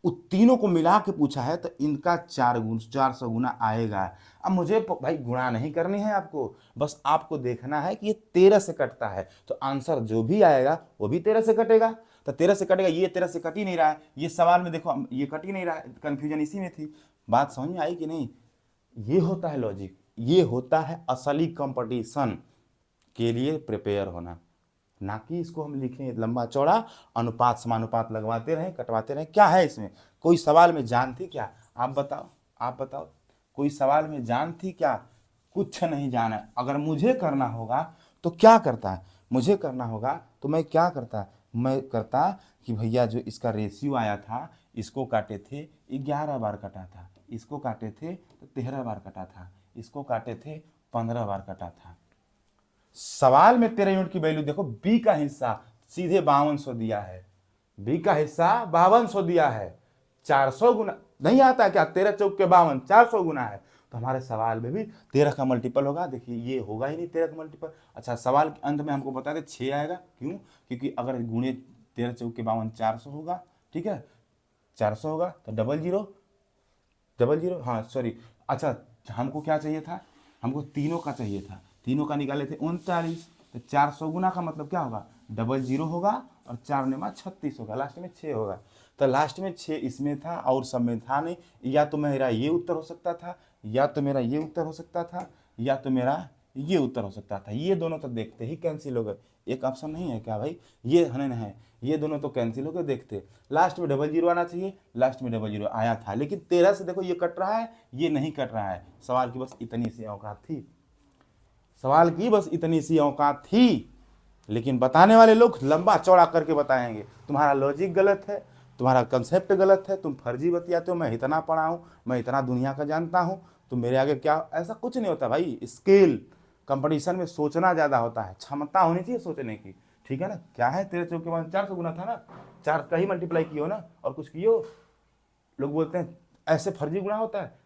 उन तीनों को मिला के पूछा है तो इनका 400 गुना आएगा। अब मुझे भाई गुणा नहीं करनी है आपको, बस आपको देखना है कि ये 13 से कटता है, तो आंसर जो भी आएगा वो भी 13 से कटेगा। तो 13 से कटेगा, ये 13 से कट ही नहीं रहा है, ये सवाल में देखो ये कट ही नहीं रहा है, कंफ्यूजन इसी में थी। बात समझ में आई कि नहीं? ये होता है लॉजिक, ये होता है असली कंपटीशन के लिए प्रिपेयर होना, ना कि इसको हम लिखें लंबा चौड़ा, अनुपात समानुपात लगवाते रहें, कटवाते रहें। क्या है इसमें? कोई सवाल में जान थी क्या? आप बताओ, आप बताओ, कोई सवाल में जान थी क्या? कुछ नहीं जाना। अगर मुझे करना होगा तो क्या करता है? मुझे करना होगा तो मैं क्या करता? मैं करता कि भैया जो इसका रेशियो आया था, इसको काटे थे 11 बार कटा था, इसको काटे थे तो 13 बार कटा था, इसको काटे थे 15 बार कटा था। सवाल में 13 यूनिट की वैल्यू देखो, बी का हिस्सा सीधे 5200 दिया है, बी का हिस्सा 5200 दिया है। 400 गुना नहीं आता क्या? 13 चौक के 52, 400 गुना है। तो हमारे सवाल में भी 13 का मल्टीपल होगा। देखिए ये होगा ही नहीं 13 का मल्टीपल। अच्छा सवाल के अंत में हमको बता दे 6 आएगा, क्यों? क्योंकि अगर गुणे 13 चौक के 52 400 होगा, ठीक है, 400 होगा तो डबल जीरो, हाँ सॉरी। अच्छा हमको क्या चाहिए था? हमको तीनों का चाहिए था, तीनों का निकाले थे 39। तो 400 गुना का मतलब क्या होगा? डबल जीरो होगा और 4 ने 36 होगा, लास्ट में 6 होगा। तो लास्ट में 6 इसमें था और सब में था नहीं। या तो मेरा ये उत्तर हो सकता था, या तो मेरा ये उत्तर हो सकता था, या तो मेरा ये उत्तर हो सकता था। ये दोनों तो देखते ही कैंसिल हो गए। एक ऑप्शन नहीं है क्या भाई? ये है, नहीं है, ये दोनों तो कैंसिल हो गए। देखते लास्ट में डबल जीरो आना चाहिए, लास्ट में डबल जीरो आया था, लेकिन 13 से देखो ये कट रहा है, ये नहीं कट रहा है। सवाल की बस इतनी सी औकात थी, सवाल की बस इतनी सी औकात थी। लेकिन बताने वाले लोग लंबा चौड़ा करके बताएंगे। तुम्हारा लॉजिक गलत है, तुम्हारा कंसेप्ट गलत है, तुम फर्जी बतियाते हो। मैं इतना पढ़ा हूँ, मैं इतना दुनिया का जानता हूँ, तुम मेरे आगे क्या? ऐसा कुछ नहीं होता भाई। स्केल कंपटीशन में सोचना ज़्यादा होता है, क्षमता होनी चाहिए सोचने की, ठीक है ना? क्या है 13 चौक के बाद 400 गुना था ना, 4 का ही मल्टीप्लाई कियो ना, और कुछ कियो। लोग बोलते हैं ऐसे फर्जी गुना होता है।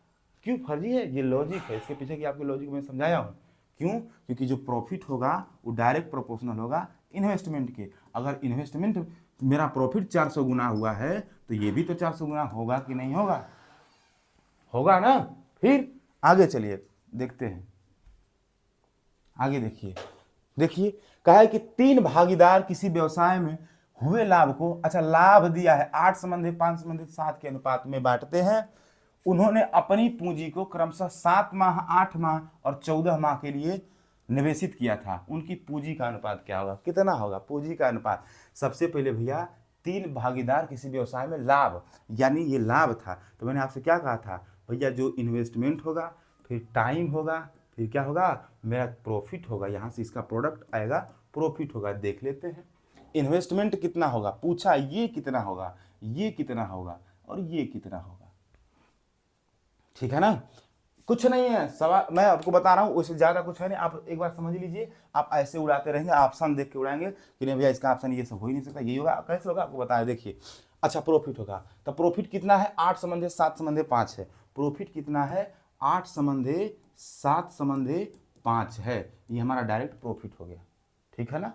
क्यों फर्जी है? ये लॉजिक है, इसके पीछे की आपकी लॉजिक मैं समझाया हूँ। क्यों? क्योंकि जो प्रॉफिट होगा वो डायरेक्ट प्रोपोर्शनल होगा इन्वेस्टमेंट के। अगर इन्वेस्टमेंट मेरा प्रॉफिट 400 गुना हुआ है तो ये भी तो 400 गुना होगा कि नहीं होगा? होगा ना। फिर आगे चलिए देखते हैं, आगे देखिए। देखिए कहा है कि 3 भागीदार किसी व्यवसाय में हुए लाभ को, अच्छा लाभ दिया है 8 संबंधित 5 संबंधित 7 के अनुपात में बांटते हैं। उन्होंने अपनी पूंजी को क्रमशः 7 माह, 8 माह और 14 माह के लिए निवेशित किया था। उनकी पूंजी का अनुपात क्या होगा? कितना होगा पूंजी का अनुपात? सबसे पहले भैया 3 भागीदार किसी व्यवसाय में लाभ, यानी ये लाभ था। तो मैंने आपसे क्या कहा था भैया? जो इन्वेस्टमेंट होगा, फिर टाइम होगा, फिर क्या होगा? मेरा प्रॉफिट होगा, यहाँ से इसका प्रोडक्ट आएगा, प्रॉफिट होगा। देख लेते हैं इन्वेस्टमेंट कितना होगा, पूछा ये कितना होगा, ये कितना होगा और ये कितना होगा, ठीक है ना? कुछ नहीं है सवाल, मैं आपको बता रहा हूँ, उससे ज़्यादा कुछ है नहीं। आप एक बार समझ लीजिए, आप ऐसे उड़ाते रहेंगे, ऑप्शन देख के उड़ाएंगे कि नहीं भैया इसका ऑप्शन ये सब हो ही नहीं सकता, यही होगा, कैसे होगा आपको बताया। देखिए अच्छा प्रॉफिट होगा, तो प्रॉफिट कितना है? 8 संबंधे 7 संबंधे 5 है। प्रॉफिट कितना है? 8 संबंधे 7 संबंधे 5 है। ये हमारा डायरेक्ट प्रॉफिट हो गया, ठीक है ना?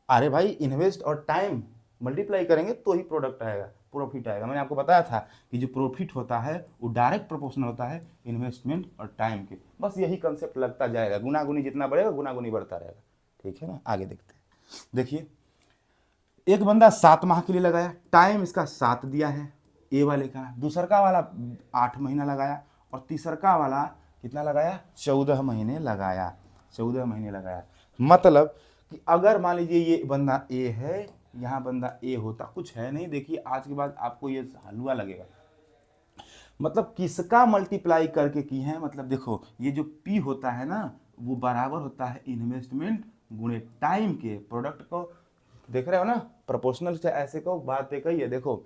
अरे भाई इन्वेस्ट और टाइम मल्टीप्लाई करेंगे तो ही प्रोडक्ट आएगा, प्रॉफिट आएगा। मैंने आपको बताया था कि जो प्रॉफिट होता है वो डायरेक्ट प्रोपोर्शनल होता है इन्वेस्टमेंट और टाइम के। बस यही कंसेप्ट लगता जाएगा, गुनागुनी जितना बढ़ेगा गुनागुनी बढ़ता रहेगा, ठीक है ना? आगे देखते हैं। देखिए एक बंदा 7 माह के लिए लगाया, टाइम इसका 7 दिया है ए वाले का, दूसरका वाला 8 महीना लगाया और तीसरका वाला कितना लगाया? 14 महीने लगाया, 14 महीने लगाया। मतलब कि अगर मान लीजिए ये बंदा ए है, यहाँ बंदा ए होता, कुछ है नहीं। देखिए आज के बाद आपको ये हलवा लगेगा, मतलब किसका मल्टीप्लाई करके की है। मतलब देखो ये जो पी होता है ना, वो बराबर होता है इन्वेस्टमेंट गुणे टाइम के। प्रोडक्ट को देख रहे हो ना, प्रोपोर्शनल से ऐसे कहो, बात एक ही है। देखो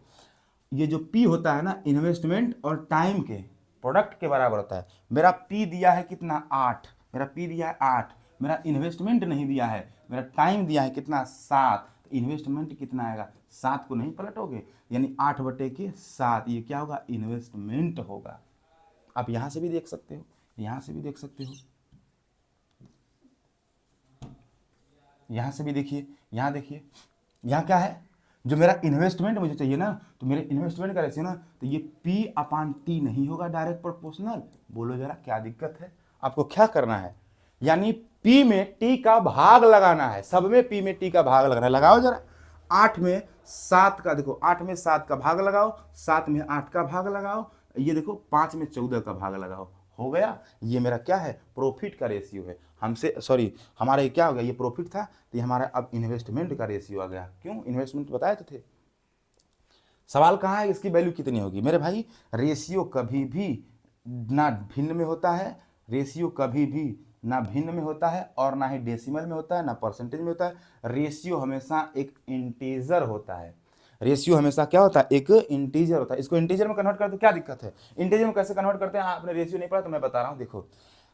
ये जो P होता है ना, इन्वेस्टमेंट और टाइम के प्रोडक्ट के बराबर होता है। मेरा P दिया है कितना, 8, मेरा P दिया है 8, मेरा इन्वेस्टमेंट नहीं दिया है, मेरा टाइम दिया है कितना, 7, तो इन्वेस्टमेंट कितना आएगा, 7 को नहीं पलटोगे, यानी 8/7, ये क्या होगा, इन्वेस्टमेंट होगा। आप यहां से भी देख सकते हो, यहां से भी देख सकते हो, यहां से भी देखिए, यहां देखिए, यहां क्या है, जो मेरा इन्वेस्टमेंट मुझे चाहिए ना, तो मेरे इन्वेस्टमेंट का रेशियो ना, तो ये P/T नहीं होगा डायरेक्ट प्रोपोर्शनल। बोलो जरा क्या दिक्कत है, आपको क्या करना है, यानी P में T का भाग लगाना है, सब में P में T का भाग लगाना है। लगाओ जरा, 8 में 7 का, देखो 8 में 7 का भाग लगाओ, 7 में 8 का भाग लगाओ, ये देखो 5 में 14 का भाग लगाओ, हो गया। ये मेरा क्या है, प्रॉफिट का रेशियो है। हमसे सॉरी, हमारा ये क्या हो गया, ये प्रॉफिट था, तो ये हमारा अब इन्वेस्टमेंट का रेशियो आ गया। क्यों, इन्वेस्टमेंट बताए तो थे। सवाल कहाँ है, इसकी वैल्यू कितनी होगी मेरे भाई। रेशियो कभी भी ना भिन्न में होता है, रेशियो कभी भी ना भिन्न में होता है, और ना ही डेसिमल में होता है, ना परसेंटेज में होता है। रेशियो हमेशा एक इंटीजर होता है। रेशियो हमेशा क्या होता है, एक इंटीजर होता है। इसको इंटीजर में कन्वर्ट कर दो, क्या दिक्कत है, इंटीजर में कैसे कन्वर्ट करते हैं, आपने रेशियो नहीं पढ़ा तो मैं बता रहा हूँ। देखो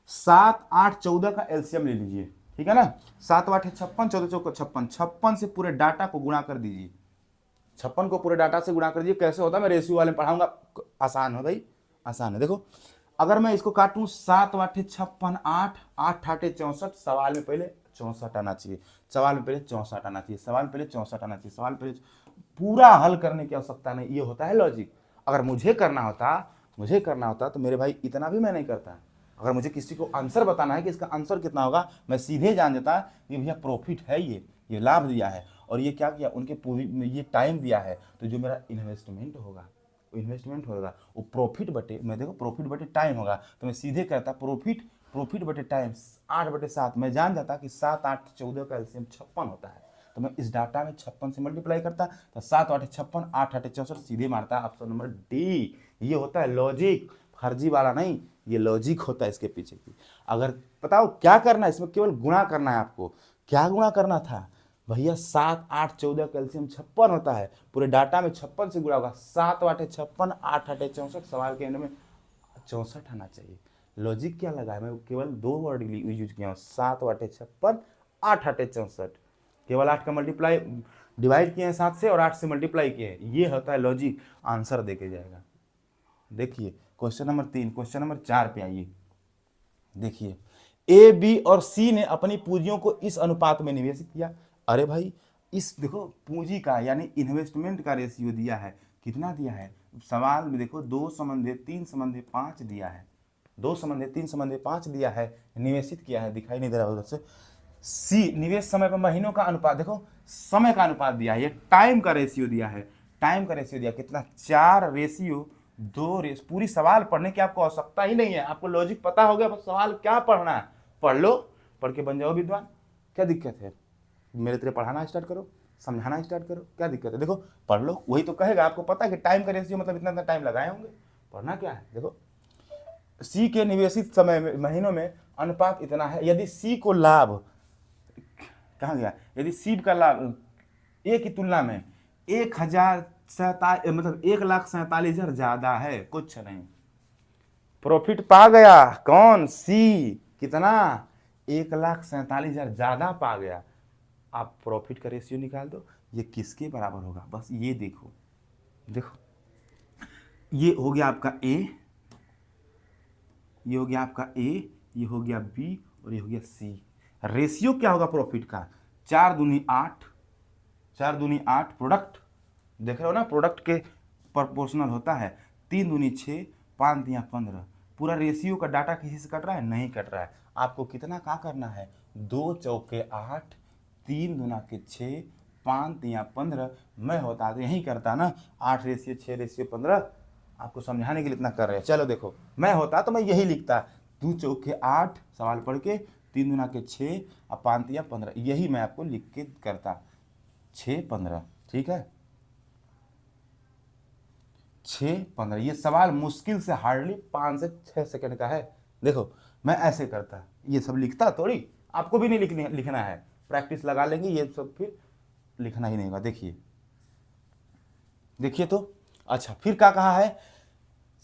7, 8, 14 का एलसीएम ले लीजिए, ठीक है ना, 7 8 56, 14 चौको 56, 56 से पूरे डाटा को गुणा कर दीजिए, 56 को पूरे डाटा से गुणा कर दीजिए। कैसे होता है, मैं रेशियो वाले में पढ़ाऊंगा, आसान है भाई, आसान है। देखो अगर मैं इसको काटूं, 7 8 56, 8 8 8 64, सवाल में पहले 64 आना चाहिए, सवाल में पहले 64 आना चाहिए, सवाल में पहले 64 आना चाहिए, सवाल पहले, पूरा हल करने की आवश्यकता नहीं, ये होता है लॉजिक। अगर मुझे करना होता तो मेरे भाई इतना भी मैं नहीं करता। अगर मुझे किसी को आंसर बताना है कि इसका आंसर कितना होगा, मैं सीधे जान जाता कि भैया प्रॉफिट है, ये लाभ दिया है, और ये क्या किया, उनके पूरी ये टाइम दिया है, तो जो मेरा इन्वेस्टमेंट होगा, इन्वेस्टमेंट होगा वो प्रॉफिट बटे, मैं देखो प्रॉफिट बटे टाइम होगा, तो मैं सीधे कहता प्रॉफिट बटे टाइम 8/7। मैं जान जाता कि 7 8 14 का एलसीएम 56 होता है, तो मैं इस डाटा में 56 से मल्टीप्लाई करता, तो 7 8 56, 8 8 64, सीधे मारता ऑप्शन नंबर डी। ये होता है लॉजिक, फर्जी वाला नहीं, ये लॉजिक होता है इसके पीछे की। अगर बताओ क्या करना है इसमें, केवल गुणा करना है आपको। क्या गुणा करना था भैया, 7 8 14 कैल्शियम 56 होता है, पूरे डाटा में 56 से गुणा होगा, 7 8 56, 8 8 64, सवाल के एंड में 64 आना चाहिए। लॉजिक क्या लगा है, मैं केवल 2 वर्ड यूज किया हूँ, 7 8 56, 8 8 64, केवल 8 का मल्टीप्लाई डिवाइड किए हैं 7 से, और 8 से मल्टीप्लाई किए हैं, ये होता है लॉजिक। आंसर देके जाएगा। देखिए क्वेश्चन नंबर 3, क्वेश्चन नंबर 4 पे आइए। देखिए ए बी और सी ने अपनी पूंजियों को इस अनुपात में निवेशित किया। अरे भाई इस देखो पूंजी का यानी इन्वेस्टमेंट का रेशियो दिया है, कितना दिया है सवाल में, देखो 2:3:5 दिया है, 2:3:5 दिया है, निवेशित किया है, दिखाई नहीं दे रहा उधर से। सी निवेश समय पर महीनों का अनुपात, देखो समय का अनुपात दिया है, ये टाइम का रेशियो दिया है, टाइम का रेशियो दिया कितना, 4:2। पूरी सवाल पढ़ने की आपको आवश्यकता ही नहीं है, आपको लॉजिक पता हो गया, बस सवाल क्या पढ़ना है, पढ़ लो, पढ़ के बन जाओ विद्वान। क्या दिक्कत है, मेरे तरह पढ़ाना स्टार्ट करो, समझाना स्टार्ट करो, क्या दिक्कत है। देखो पढ़ लो, वही तो कहेगा, आपको पता है कि टाइम का रेशियो मतलब इतना टाइम लगाए होंगे, पढ़ना क्या है। देखो सी के निवेशित समय में महीनों में अनुपात इतना है, यदि सी को लाभ, कहाँ गया, यदि सी का लाभ ए की तुलना में 1,47,000 ज्यादा है, कुछ नहीं, प्रॉफिट पा गया कौन, सी, कितना, 1,47,000 ज्यादा पा गया। आप प्रॉफिट का रेशियो निकाल दो, ये किसके बराबर होगा, बस ये देखो, देखो ये हो गया आपका ए, ये हो गया आपका ए, ये हो गया बी, और ये हो गया सी। रेशियो क्या होगा प्रॉफिट का, 4 दूनी 8, 4 दूनी 8, प्रोडक्ट देख रहे हो ना, प्रोडक्ट के प्रोपोर्शनल होता है, 3 दूनी 6, 5 दिया 15। पूरा रेशियो का डाटा किसी से कट रहा है, नहीं कट रहा है। आपको कितना क्या करना है, 2 चौके 8, 3 दूना के 6, 5 दिया 15। मैं होता तो यही करता ना, 8:6:15, आपको समझाने के लिए इतना कर रहे हैं। चलो देखो मैं होता तो मैं यही लिखता, 2 चौके 8 सवाल पढ़ के, 3 दूना के 6 और 5 दिया 15, यही मैं आपको लिख के करता, 6:15, ठीक है, 6:15। ये सवाल मुश्किल से हार्डली 5 से 6 सेकंड का है। देखो मैं ऐसे करता, ये सब लिखता थोड़ी, आपको भी नहीं लिखना है, प्रैक्टिस लगा लेंगे ये सब, फिर लिखना ही नहीं होगा। देखिए देखिए तो अच्छा, फिर क्या कहा है,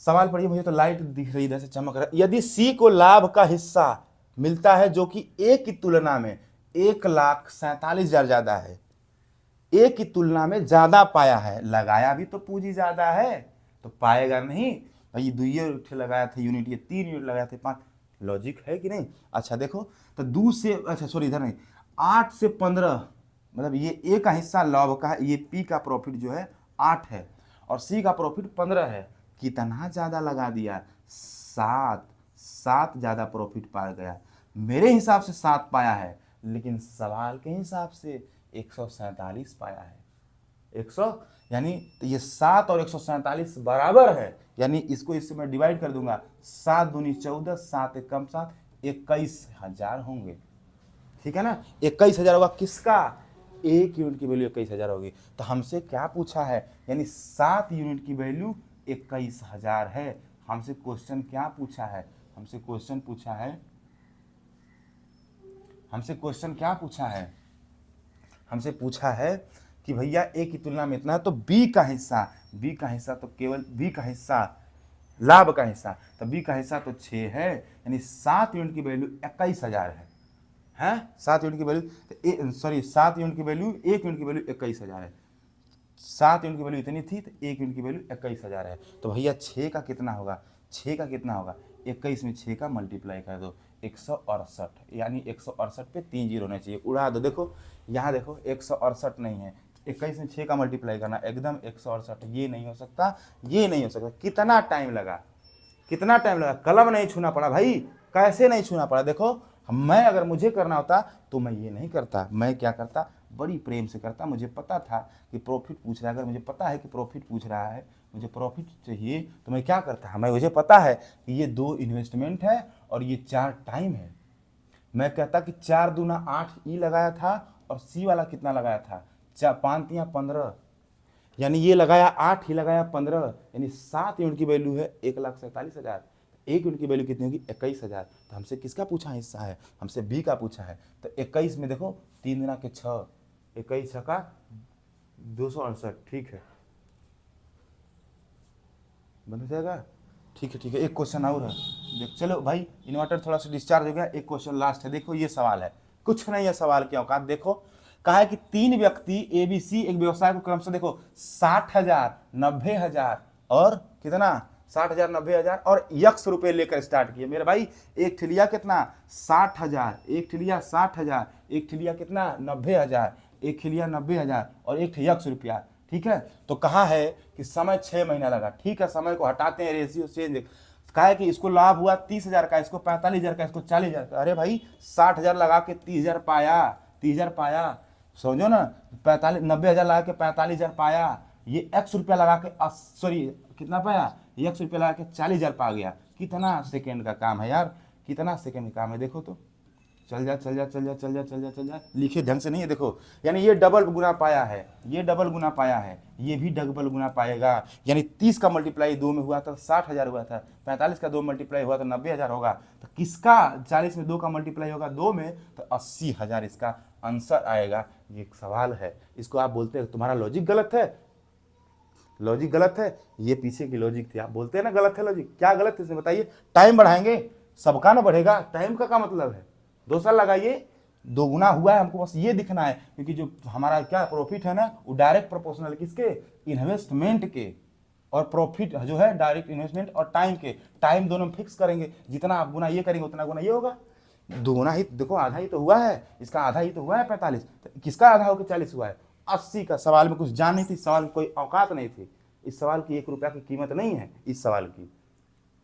सवाल पढ़िए, मुझे तो लाइट दिख रही इधर से चमक रहा है। यदि सी को लाभ का हिस्सा मिलता है जो कि ए की तुलना में 1,47,000 ज्यादा है, ए की तुलना में ज्यादा पाया है, लगाया भी तो पूंजी ज्यादा है तो पाएगा नहीं भाई। दुइये लगाया था यूनिट, ये 3 यूनिट लगाए थे 5, लॉजिक है कि नहीं। अच्छा देखो तो दू से, अच्छा सॉरी इधर नहीं, 8 से 15, मतलब ये ए का हिस्सा लाभ का है, ये पी का प्रॉफिट जो है 8 है और सी का प्रॉफिट 15 है। कितना ज्यादा लगा दिया, 7, 7 ज्यादा प्रॉफिट पा गया। मेरे हिसाब से 7 पाया है, लेकिन सवाल के हिसाब से 147 पाया है। 100 यानी तो ये 7 और 147 बराबर है, यानी इसको इससे मैं डिवाइड कर दूंगा, 7 दूनी 14, 7 एक कम 7, 21,000 होंगे। ठीक है ना, 21,000 होगा किसका, एक यूनिट की वैल्यू 21,000 होगी। तो हमसे क्या पूछा है, यानी 7 यूनिट की वैल्यू 21,000 है। हमसे क्वेश्चन क्या पूछा है, हमसे क्वेश्चन पूछा है, हमसे क्वेश्चन क्या पूछा है, हमसे पूछा है कि भैया ए की तुलना में इतना है तो बी का हिस्सा, बी का हिस्सा तो केवल बी का हिस्सा, लाभ का हिस्सा, तो बी का हिस्सा तो 6 है, यानी 7 यूनिट की वैल्यू 21,000 है 7 यूनिट की वैल्यू, सॉरी 7 यूनिट की वैल्यू, 1 यूनिट की वैल्यू 21,000 है। 7 यूनिट की वैल्यू इतनी थी तो 1 यूनिट की वैल्यू 21,000 है। तो भैया 6 का कितना होगा, 6 का कितना होगा, 21 में 6 का मल्टीप्लाई कर दो, 168, यानी 168 पे 3 जीरो होना चाहिए, उड़ा दो। देखो यहाँ देखो 168 नहीं है, 21 में 6 का मल्टीप्लाई करना, एकदम 168, ये नहीं हो सकता, ये नहीं हो सकता। कितना टाइम लगा, कितना टाइम लगा, कलम नहीं छूना पड़ा भाई, कैसे नहीं छूना पड़ा। देखो मैं अगर मुझे करना होता तो मैं ये नहीं करता, मैं क्या करता, बड़ी प्रेम से करता। मुझे पता था कि प्रॉफिट पूछ रहा है, अगर मुझे पता है कि प्रॉफिट पूछ रहा है, मुझे प्रॉफिट चाहिए, तो मैं क्या करता, मैं मुझे पता है कि ये 2 इन्वेस्टमेंट है और ये 4 टाइम है, मैं कहता कि 4 दूना 8 ई लगाया था और सी वाला कितना लगाया था, 5 तियां 15, यानी ये लगाया 8, ही लगाया 15, यानी 7 यूनिट की वैल्यू है 1,47,000, 1 यूनिट की वैल्यु कितनी होगी, 21,000। तो हमसे किसका पूछा हिस्सा है, हमसे बी का पूछा है। तो 21 में देखो 3 गुना के 6, 21 का 268, ठीक है, बन जाएगा। ठीक है ठीक है, एक क्वेश्चन और है, देख चलो भाई, इन्वर्टर थोड़ा सा डिस्चार्ज हो गया, एक क्वेश्चन लास्ट है। देखो ये सवाल है, कुछ नहीं है सवाल की औकात। देखो कहा है कि 3 व्यक्ति एबीसी एक व्यवसाय को क्रमशः देखो 60,000, 90,000 और कितना, 60,000, 90,000 और यक्स रुपए लेकर स्टार्ट किए। मेरे भाई एक ठिलिया कितना, 60,000, एक ठिलिया 60,000, एक ठिलिया कितना 90,000, एक ठिलिया 90,000 और एक यक्स रुपया। ठीक है, तो कहा है कि समय 6 महीना लगा। ठीक है, समय को हटाते हैं, रेशियो चेंज। कहा है कि इसको लाभ हुआ 30,000 का, इसको 45,000 का, इसको 40,000 का। अरे भाई 60,000 लगा के 30,000 पाया, 30,000 पाया, समझो ना, 90,000 लगा के 45,000 पाया, ये एक्स रुपया लगा के, सॉरी कितना पाया, एक्स रुपया लगा के 40,000 पा गया। कितना सेकेंड का काम है यार, कितना सेकेंड का काम है, देखो तो, चल जा चल जा चल जा चल जा चल जा चल जा, लिखे ढंग से नहीं है देखो, यानी ये डबल गुना पाया है, ये डबल गुना पाया है, ये भी डबल गुना पाएगा। यानी 30 का मल्टीप्लाई 2 में हुआ था 60,000 हुआ था, 45 का 2 मल्टीप्लाई हुआ तो 90,000 होगा, तो किसका 40 में 2 का मल्टीप्लाई होगा 2 में, तो 80,000 इसका आंसर आएगा। ये एक सवाल है, इसको आप बोलते हैं तुम्हारा लॉजिक गलत है, लॉजिक गलत है, ये पीछे की लॉजिक थी। आप बोलते हैं ना गलत है लॉजिक, क्या गलत है इसमें बताइए। टाइम बढ़ाएंगे, सबका ना बढ़ेगा, टाइम का क्या मतलब है, 2 साल लगाइए, 2 गुना हुआ है, हमको बस ये दिखना है। क्योंकि जो हमारा क्या प्रॉफिट है ना, वो डायरेक्ट प्रोपोर्शनल किसके, इन्वेस्टमेंट के, और प्रॉफिट जो है डायरेक्ट इन्वेस्टमेंट और टाइम के, टाइम दोनों फिक्स करेंगे, जितना आप गुना ये करेंगे उतना गुना ये होगा। 2 गुना ही देखो, आधा ही तो हुआ है, इसका आधा ही तो हुआ है 45, तो किसका आधा होकर 40 हुआ है, 80 का। सवाल में कुछ जान नहीं थी, सवाल में कोई औकात नहीं थी, इस सवाल की 1 रुपया की कीमत नहीं है इस सवाल की,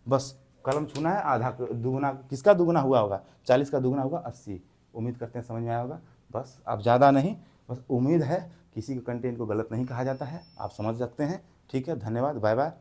बस कलम छूना है। आधा दुगुना, किसका दुगुना हुआ होगा, 40 का दुगुना होगा 80। उम्मीद करते हैं समझ में आया होगा, बस अब ज़्यादा नहीं, बस उम्मीद है किसी के कंटेंट को गलत नहीं कहा जाता है, आप समझ सकते हैं। ठीक है, धन्यवाद, बाय बाय।